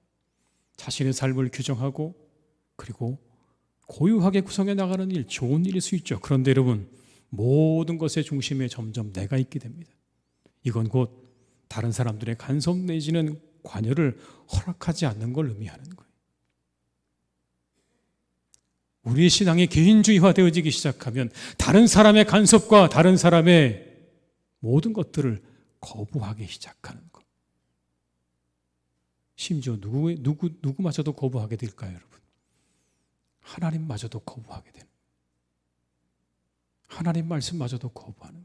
자신의 삶을 규정하고 그리고 고유하게 구성해 나가는 일, 좋은 일일 수 있죠. 그런데 여러분, 모든 것의 중심에 점점 내가 있게 됩니다. 이건 곧 다른 사람들의 간섭 내지는 관여를 허락하지 않는 걸 의미하는 거예요. 우리의 신앙이 개인주의화 되어지기 시작하면 다른 사람의 간섭과 다른 사람의 모든 것들을 거부하기 시작하는 것. 심지어 누구마저도 거부하게 될까요, 여러분? 하나님마저도 거부하게 되는, 하나님 말씀마저도 거부하는,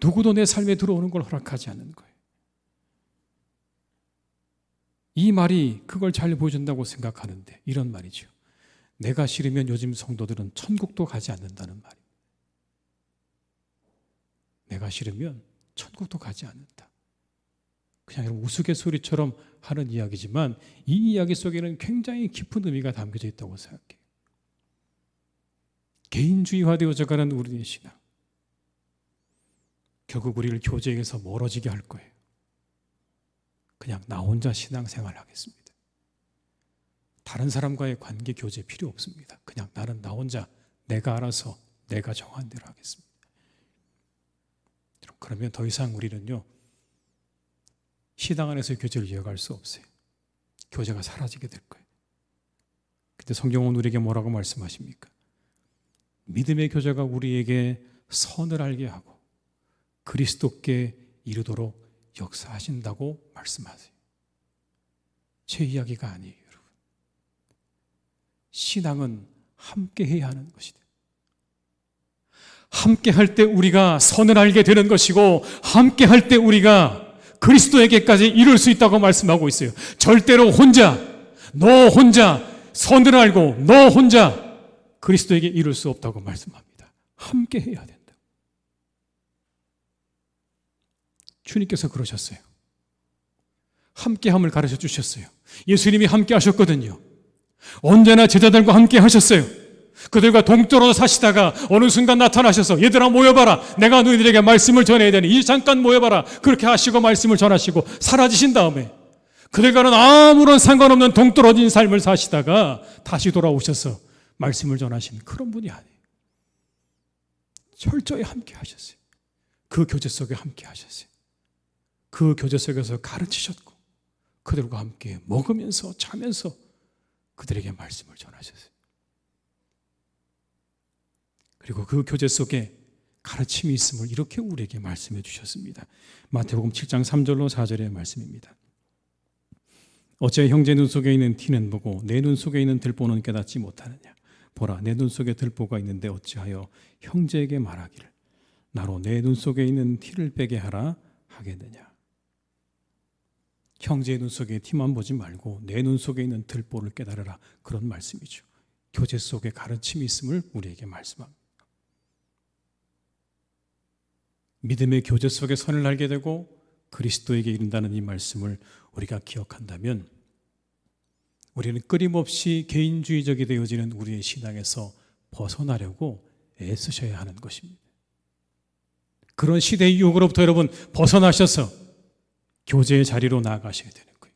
누구도 내 삶에 들어오는 걸 허락하지 않는 거예요. 이 말이 그걸 잘 보여준다고 생각하는데 이런 말이죠. 내가 싫으면 요즘 성도들은 천국도 가지 않는다는 말입니다. 내가 싫으면 천국도 가지 않는다. 그냥 우스갯소리처럼 하는 이야기지만 이 이야기 속에는 굉장히 깊은 의미가 담겨져 있다고 생각해요. 개인주의화되어져가는 우리의 신앙, 결국 우리를 교제에서 멀어지게 할 거예요. 그냥 나 혼자 신앙생활 하겠습니다. 다른 사람과의 관계 교제 필요 없습니다. 그냥 나는 나 혼자 내가 알아서 내가 정한 대로 하겠습니다. 그러면 더 이상 우리는요, 신앙 안에서의 교제를 이어갈 수 없어요. 교제가 사라지게 될 거예요. 근데 성경은 우리에게 뭐라고 말씀하십니까? 믿음의 교제가 우리에게 선을 알게 하고 그리스도께 이르도록 역사하신다고 말씀하세요. 제 이야기가 아니에요, 여러분. 신앙은 함께 해야 하는 것이다. 함께 할 때 우리가 선을 알게 되는 것이고 함께 할 때 우리가 그리스도에게까지 이룰 수 있다고 말씀하고 있어요. 절대로 너 혼자 선을 알고 너 혼자 그리스도에게 이룰 수 없다고 말씀합니다. 함께 해야 된다. 주님께서 그러셨어요. 함께함을 가르쳐 주셨어요. 예수님이 함께 하셨거든요. 언제나 제자들과 함께 하셨어요. 그들과 동떨어져 사시다가 어느 순간 나타나셔서 얘들아 모여봐라. 내가 너희들에게 말씀을 전해야 되니 이제 잠깐 모여봐라. 그렇게 하시고 말씀을 전하시고 사라지신 다음에 그들과는 아무런 상관없는 동떨어진 삶을 사시다가 다시 돌아오셔서 말씀을 전하시는 그런 분이 아니에요. 철저히 함께 하셨어요. 그 교제 속에 함께 하셨어요. 그 교제 속에서 가르치셨고 그들과 함께 먹으면서 자면서 그들에게 말씀을 전하셨어요. 그리고 그 교제 속에 가르침이 있음을 이렇게 우리에게 말씀해 주셨습니다. 마태복음 7장 3절로 4절의 말씀입니다. 어째 형제 눈 속에 있는 티는 보고 내 눈 속에 있는 들보는 깨닫지 못하느냐. 보라, 내 눈 속에 들보가 있는데 어찌하여 형제에게 말하기를 나로 내 눈 속에 있는 티를 빼게 하라 하겠느냐. 형제의 눈 속에 티만 보지 말고 내 눈 속에 있는 들보를 깨달으라, 그런 말씀이죠. 교제 속에 가르침이 있음을 우리에게 말씀합니다. 믿음의 교제 속에 선을 알게 되고 그리스도에게 이른다는 이 말씀을 우리가 기억한다면 우리는 끊임없이 개인주의적이 되어지는 우리의 신앙에서 벗어나려고 애쓰셔야 하는 것입니다. 그런 시대의 유혹으로부터 여러분 벗어나셔서 교제의 자리로 나아가셔야 되는 거예요.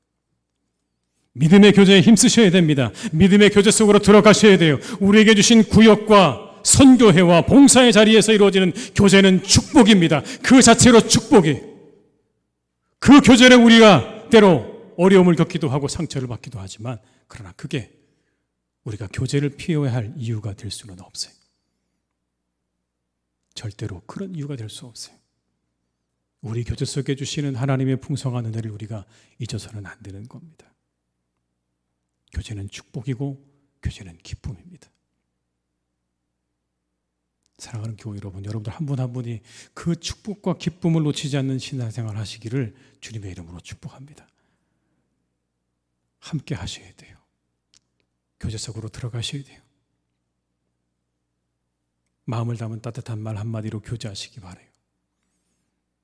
믿음의 교제에 힘쓰셔야 됩니다. 믿음의 교제 속으로 들어가셔야 돼요. 우리에게 주신 구역과 선교회와 봉사의 자리에서 이루어지는 교제는 축복입니다. 그 자체로 축복이. 그 교제를 우리가 때로 어려움을 겪기도 하고 상처를 받기도 하지만, 그러나 그게 우리가 교제를 피해야 할 이유가 될 수는 없어요. 절대로 그런 이유가 될 수 없어요. 우리 교제 속에 주시는 하나님의 풍성한 은혜를 우리가 잊어서는 안 되는 겁니다. 교제는 축복이고 교제는 기쁨입니다. 사랑하는 교회 여러분, 여러분들 한 분 한 분이 그 축복과 기쁨을 놓치지 않는 신앙생활 하시기를 주님의 이름으로 축복합니다. 함께 하셔야 돼요. 교제 속으로 들어가셔야 돼요. 마음을 담은 따뜻한 말 한마디로 교제하시기 바라요.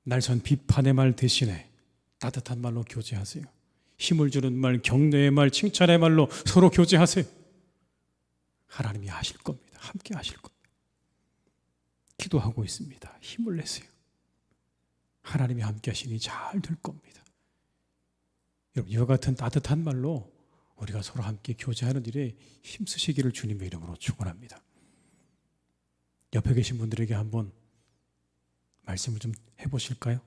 날선 비판의 말 대신에 따뜻한 말로 교제하세요. 힘을 주는 말, 격려의 말, 칭찬의 말로 서로 교제하세요. 하나님이 하실 겁니다. 함께 하실 겁니다. 기도하고 있습니다. 힘을 내세요. 하나님이 함께 하시니 잘 될 겁니다. 여러분, 이와 같은 따뜻한 말로 우리가 서로 함께 교제하는 일에 힘쓰시기를 주님의 이름으로 축원합니다. 옆에 계신 분들에게 한번 말씀을 좀 해보실까요?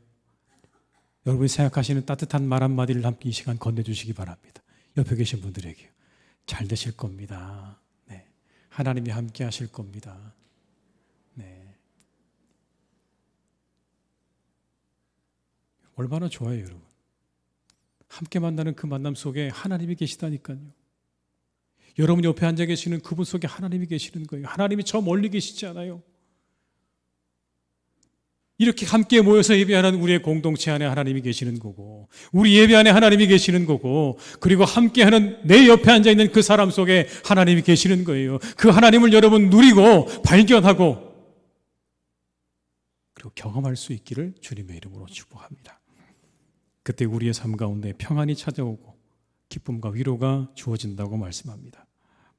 여러분이 생각하시는 따뜻한 말 한마디를 함께 이 시간 건네주시기 바랍니다. 옆에 계신 분들에게 잘 되실 겁니다. 네. 하나님이 함께 하실 겁니다. 네. 얼마나 좋아요, 여러분. 함께 만나는 그 만남 속에 하나님이 계시다니까요. 여러분 옆에 앉아 계시는 그분 속에 하나님이 계시는 거예요. 하나님이 저 멀리 계시지 않아요. 이렇게 함께 모여서 예배하는 우리의 공동체 안에 하나님이 계시는 거고, 우리 예배 안에 하나님이 계시는 거고, 그리고 함께하는 내 옆에 앉아있는 그 사람 속에 하나님이 계시는 거예요. 그 하나님을 여러분 누리고 발견하고 그리고 경험할 수 있기를 주님의 이름으로 축복합니다. 그때 우리의 삶 가운데 평안이 찾아오고 기쁨과 위로가 주어진다고 말씀합니다.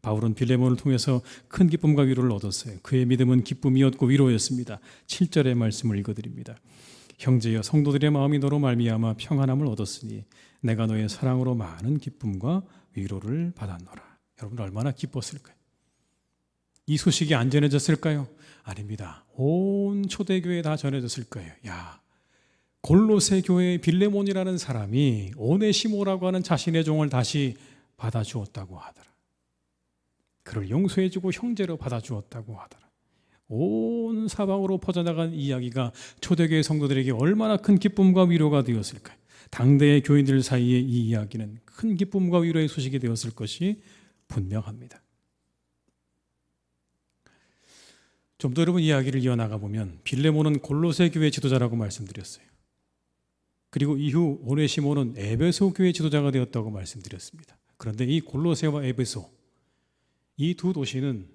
바울은 빌레몬을 통해서 큰 기쁨과 위로를 얻었어요. 그의 믿음은 기쁨이었고 위로였습니다. 7절의 말씀을 읽어드립니다. 형제여, 성도들의 마음이 너로 말미암아 평안함을 얻었으니 내가 너의 사랑으로 많은 기쁨과 위로를 받았노라. 여러분 얼마나 기뻤을까요? 이 소식이 안 전해졌을까요? 아닙니다. 온 초대교회에 다 전해졌을 거예요. 야, 골로새 교회의 빌레몬이라는 사람이 오네시모라고 하는 자신의 종을 다시 받아주었다고 하더라. 그를 용서해주고 형제로 받아주었다고 하더라. 온 사방으로 퍼져나간 이야기가 초대교회 성도들에게 얼마나 큰 기쁨과 위로가 되었을까요? 당대의 교인들 사이에 이 이야기는 큰 기쁨과 위로의 소식이 되었을 것이 분명합니다. 좀 더 여러분 이야기를 이어나가 보면 빌레몬은 골로새 교회 지도자라고 말씀드렸어요. 그리고 이후 오네시모는 에베소 교회 지도자가 되었다고 말씀드렸습니다. 그런데 이 골로새와 에베소, 이 두 도시는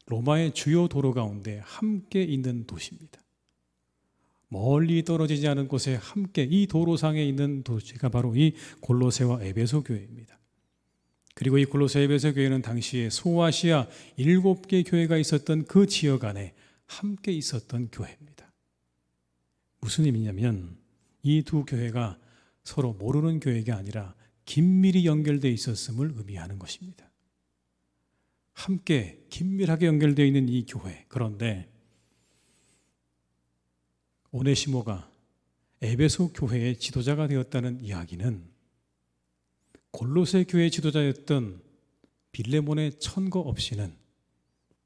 로마의 주요 도로 가운데 함께 있는 도시입니다. 멀리 떨어지지 않은 곳에 함께 이 도로상에 있는 도시가 바로 이 골로새와 에베소 교회입니다. 그리고 이 골로새 에베소 교회는 당시에 소아시아 7개 교회가 있었던 그 지역 안에 함께 있었던 교회입니다. 무슨 의미냐면 이 두 교회가 서로 모르는 교회가 아니라 긴밀히 연결되어 있었음을 의미하는 것입니다. 함께 긴밀하게 연결되어 있는 이 교회. 그런데 오네시모가 에베소 교회의 지도자가 되었다는 이야기는 골로새 교회의 지도자였던 빌레몬의 천거 없이는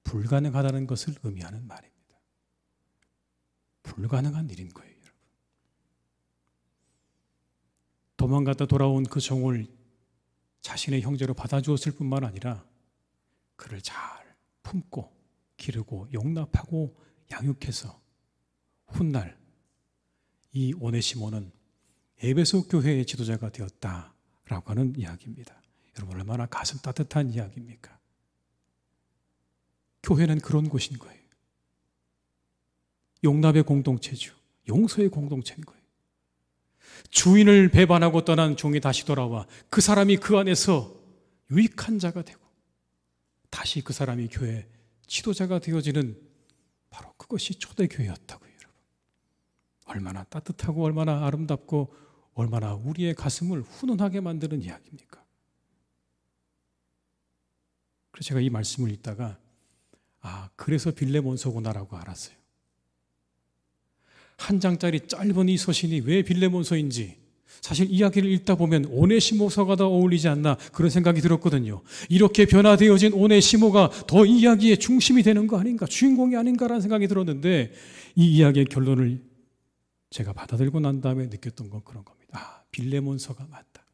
불가능하다는 것을 의미하는 말입니다. 불가능한 일인 거예요, 여러분. 도망갔다 돌아온 그 종을 자신의 형제로 받아주었을 뿐만 아니라 그를 잘 품고 기르고 용납하고 양육해서 훗날 이 오네시모는 에베소 교회의 지도자가 되었다라고 하는 이야기입니다. 여러분 얼마나 가슴 따뜻한 이야기입니까? 교회는 그런 곳인 거예요. 용납의 공동체죠. 용서의 공동체인 거예요. 주인을 배반하고 떠난 종이 다시 돌아와 그 사람이 그 안에서 유익한 자가 되고 다시 그 사람이 교회 지도자가 되어지는 바로 그것이 초대교회였다고요. 여러분 얼마나 따뜻하고 얼마나 아름답고 얼마나 우리의 가슴을 훈훈하게 만드는 이야기입니까? 그래서 제가 이 말씀을 읽다가 그래서 빌레몬서구나라고 알았어요. 한 장짜리 짧은 이 서신이 왜 빌레몬서인지 사실 이야기를 읽다 보면 오네시모서가 더 어울리지 않나 그런 생각이 들었거든요. 이렇게 변화되어진 오네시모가 더 이야기의 중심이 되는 거 아닌가, 주인공이 아닌가라는 생각이 들었는데 이 이야기의 결론을 제가 받아들고 난 다음에 느꼈던 건 그런 겁니다. 빌레몬서가 맞다.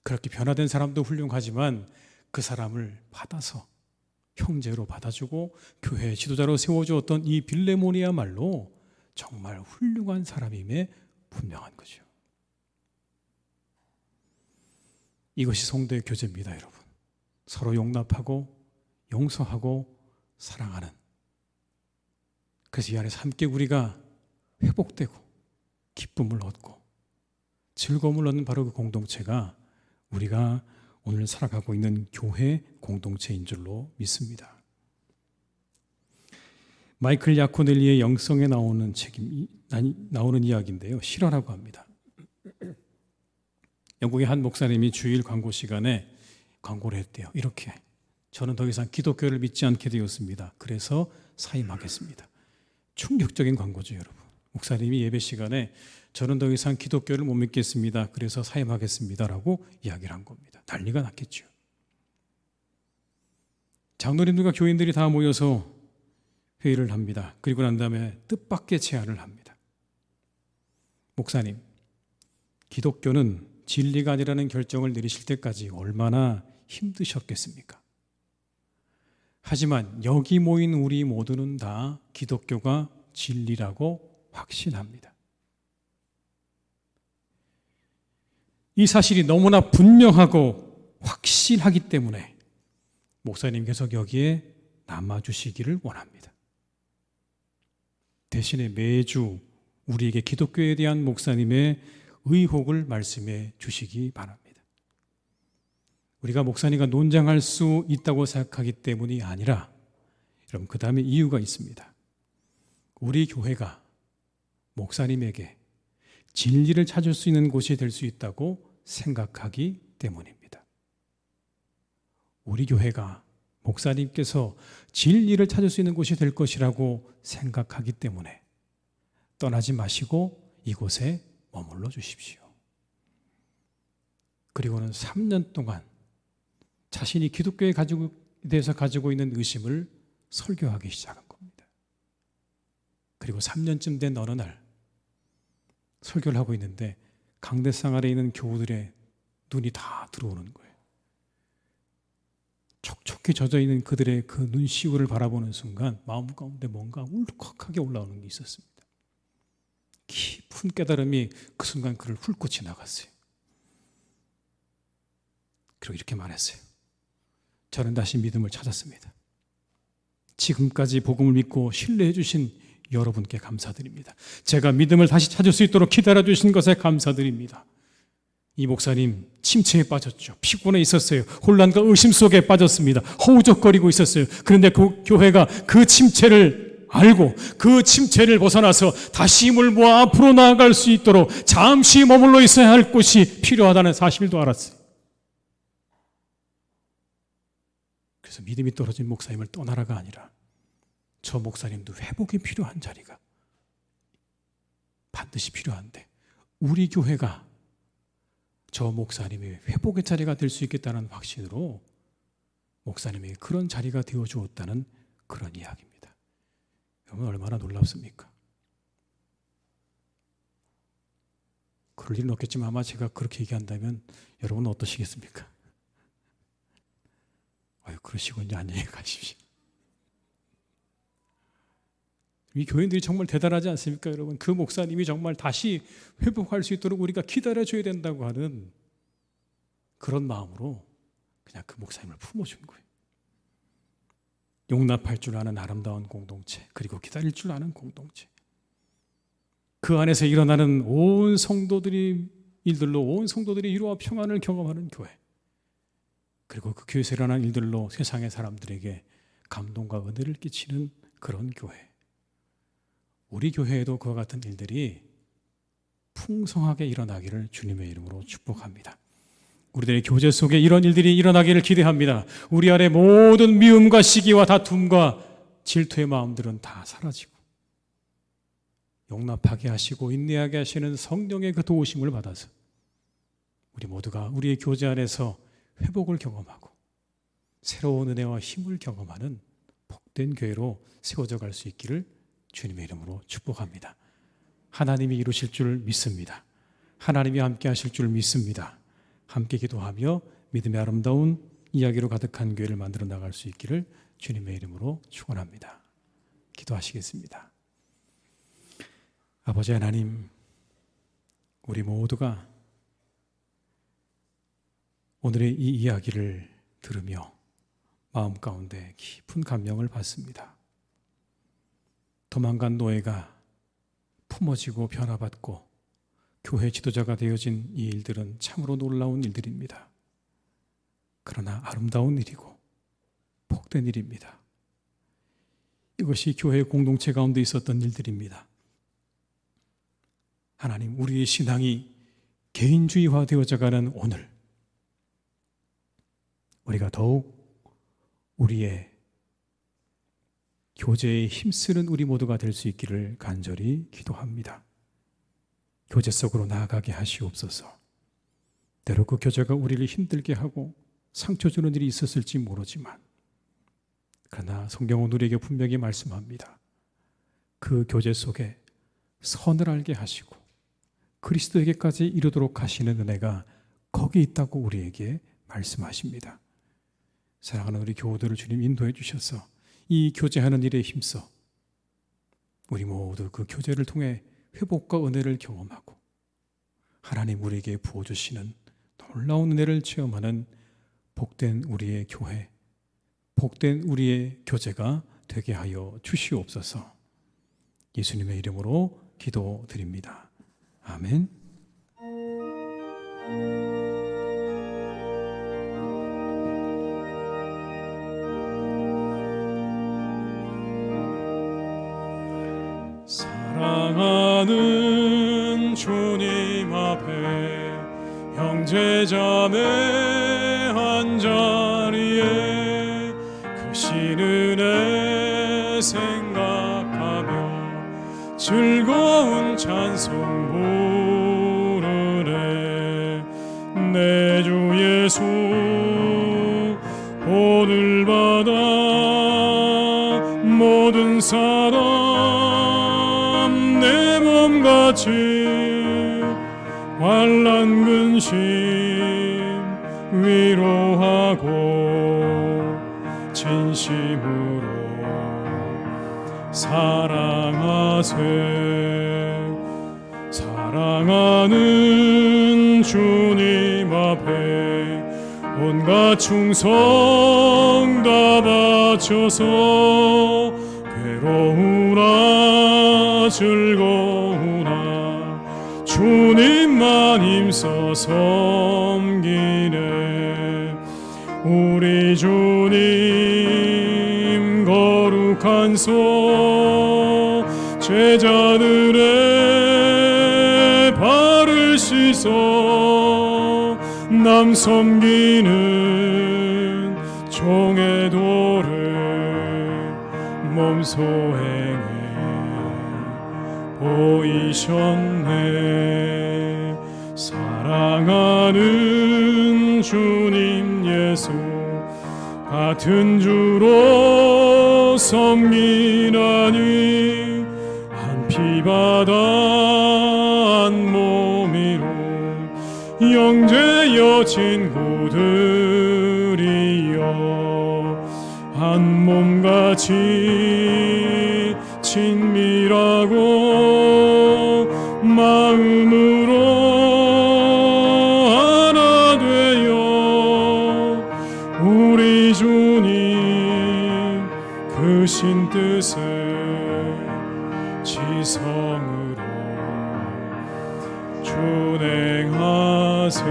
그렇게 변화된 사람도 훌륭하지만 그 사람을 받아서 형제로 받아주고 교회의 지도자로 세워주었던 이 빌레몬이야말로 정말 훌륭한 사람임에 분명한 거죠. 이것이 성도의 교제입니다, 여러분. 서로 용납하고 용서하고 사랑하는. 그래서 이 안에서 함께 우리가 회복되고 기쁨을 얻고 즐거움을 얻는 바로 그 공동체가 우리가 오늘 살아가고 있는 교회 공동체인 줄로 믿습니다. 마이클 야코넬리의 영성에 나오는 나오는 이야기인데요. 실화라고 합니다. 영국의 한 목사님이 주일 광고 시간에 광고를 했대요. 이렇게 저는 더 이상 기독교를 믿지 않게 되었습니다. 그래서 사임하겠습니다. 충격적인 광고죠, 여러분. 목사님이 예배 시간에 저는 더 이상 기독교를 못 믿겠습니다. 그래서 사임하겠습니다라고 이야기를 한 겁니다. 난리가 났겠죠. 장로님들과 교인들이 다 모여서 회의를 합니다. 그리고 난 다음에 뜻밖의 제안을 합니다. 목사님, 기독교는 진리가 아니라는 결정을 내리실 때까지 얼마나 힘드셨겠습니까? 하지만 여기 모인 우리 모두는 다 기독교가 진리라고 확신합니다. 이 사실이 너무나 분명하고 확실하기 때문에 목사님께서 여기에 남아주시기를 원합니다. 대신에 매주 우리에게 기독교에 대한 목사님의 의혹을 말씀해 주시기 바랍니다. 우리가 목사님과 논쟁할 수 있다고 생각하기 때문이 아니라 여러분 그 다음에 이유가 있습니다. 우리 교회가 목사님에게 진리를 찾을 수 있는 곳이 될 수 있다고 생각하기 때문입니다. 우리 교회가 목사님께서 진리를 찾을 수 있는 곳이 될 것이라고 생각하기 때문에 떠나지 마시고 이곳에 머물러 주십시오. 그리고는 3년 동안 자신이 기독교에 대해서 가지고 있는 의심을 설교하기 시작한 겁니다. 그리고 3년쯤 된 어느 날 설교를 하고 있는데 강대상 아래에 있는 교우들의 눈이 다 들어오는 거예요. 촉촉히 젖어있는 그들의 그 눈시울을 바라보는 순간 마음 가운데 뭔가 울컥하게 올라오는 게 있었습니다. 깊은 깨달음이 그 순간 그를 훑고 지나갔어요. 그리고 이렇게 말했어요. 저는 다시 믿음을 찾았습니다. 지금까지 복음을 믿고 신뢰해 주신 여러분께 감사드립니다. 제가 믿음을 다시 찾을 수 있도록 기다려 주신 것에 감사드립니다. 이 목사님 침체에 빠졌죠. 피곤해 있었어요. 혼란과 의심 속에 빠졌습니다. 허우적거리고 있었어요. 그런데 그 교회가 그 침체를 알고 그 침체를 벗어나서 다시 힘을 모아 앞으로 나아갈 수 있도록 잠시 머물러 있어야 할 곳이 필요하다는 사실도 알았어요. 그래서 믿음이 떨어진 목사님을 떠나라가 아니라 저 목사님도 회복이 필요한 자리가 반드시 필요한데 우리 교회가 저 목사님의 회복의 자리가 될 수 있겠다는 확신으로 목사님에게 그런 자리가 되어 주었다는 그런 이야기입니다. 여러분 얼마나 놀랍습니까? 그럴 일은 없겠지만 아마 제가 그렇게 얘기한다면 여러분은 어떠시겠습니까? 그러시고 이제 안녕히 가십시오. 이 교인들이 정말 대단하지 않습니까, 여러분? 그 목사님이 정말 다시 회복할 수 있도록 우리가 기다려줘야 된다고 하는 그런 마음으로 그냥 그 목사님을 품어준 거예요. 용납할 줄 아는 아름다운 공동체, 그리고 기다릴 줄 아는 공동체. 그 안에서 일어나는 온 성도들이 일들로 온 성도들이 위로와 평안을 경험하는 교회, 그리고 그 교회에서 일어나는 일들로 세상의 사람들에게 감동과 은혜를 끼치는 그런 교회. 우리 교회에도 그와 같은 일들이 풍성하게 일어나기를 주님의 이름으로 축복합니다. 우리들의 교제 속에 이런 일들이 일어나기를 기대합니다. 우리 안에 모든 미움과 시기와 다툼과 질투의 마음들은 다 사라지고 용납하게 하시고 인내하게 하시는 성령의 그 도우심을 받아서 우리 모두가 우리의 교제 안에서 회복을 경험하고 새로운 은혜와 힘을 경험하는 복된 교회로 세워져 갈 수 있기를 주님의 이름으로 축복합니다. 하나님이 이루실 줄 믿습니다. 하나님이 함께 하실 줄 믿습니다. 함께 기도하며 믿음의 아름다운 이야기로 가득한 교회를 만들어 나갈 수 있기를 주님의 이름으로 축원합니다. 기도하시겠습니다. 아버지 하나님, 우리 모두가 오늘의 이 이야기를 들으며 마음 가운데 깊은 감명을 받습니다. 도망간 노예가 품어지고 변화받고 교회 지도자가 되어진 이 일들은 참으로 놀라운 일들입니다. 그러나 아름다운 일이고 복된 일입니다. 이것이 교회 공동체 가운데 있었던 일들입니다. 하나님, 우리의 신앙이 개인주의화 되어져가는 오늘, 우리가 더욱 우리의 교제에 힘쓰는 우리 모두가 될 수 있기를 간절히 기도합니다. 교제 속으로 나아가게 하시옵소서. 때로 그 교제가 우리를 힘들게 하고 상처 주는 일이 있었을지 모르지만, 그러나 성경은 우리에게 분명히 말씀합니다. 그 교제 속에 선을 알게 하시고 그리스도에게까지 이르도록 하시는 은혜가 거기 있다고 우리에게 말씀하십니다. 사랑하는 우리 교우들을 주님 인도해 주셔서 이 교제하는 일에 힘써 우리 모두 그 교제를 통해 회복과 은혜를 경험하고 하나님 우리에게 부어주시는 놀라운 은혜를 체험하는 복된 우리의 교회, 복된 우리의 교제가 되게 하여 주시옵소서. 예수님의 이름으로 기도드립니다. 아멘. 사랑하는 주님 앞에 형제자매 한자리에 크신 은혜 생각하며 즐거운 찬송 부르네. 내 주 예수 오늘 받아 모든 사람 내 몸같이 환난 근심 위로하고 진심으로 사랑하세. 사랑하는 주님 앞에 온갖 충성 다 바쳐서 괴로우나 즐거우나 주님만 힘써 섬기네. 우리 주님 거룩한 손 제자들의 발을 씻어 남 섬기는 종의 도를 몸소 행해 보이셨네. 사랑하는 주님 예수 같은 주로 섬기나니 한 피바다 한 몸이로 형제여 친구들이여 한 몸같이 친밀하고 마음으로 하나 되어 우리 주님 크신 뜻에 지성으로 준행하세.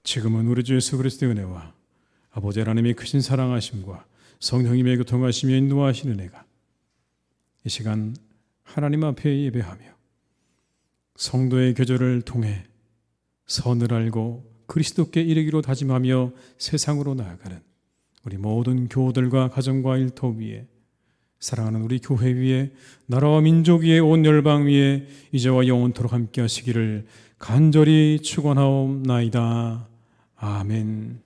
지금은 우리 주 예수 그리스도의 은혜와 아버지 하나님의 크신 사랑하심과 성령님의 교통하심에 인도하시는 은혜가 이 시간 하나님 앞에 예배하며 성도의 교제를 통해 선을 알고 그리스도께 이르기로 다짐하며 세상으로 나아가는 우리 모든 교우들과 가정과 일터 위에 사랑하는 우리 교회 위에 나라와 민족 위에 온 열방 위에 이제와 영원토록 함께 하시기를 간절히 축원하옵나이다. 아멘.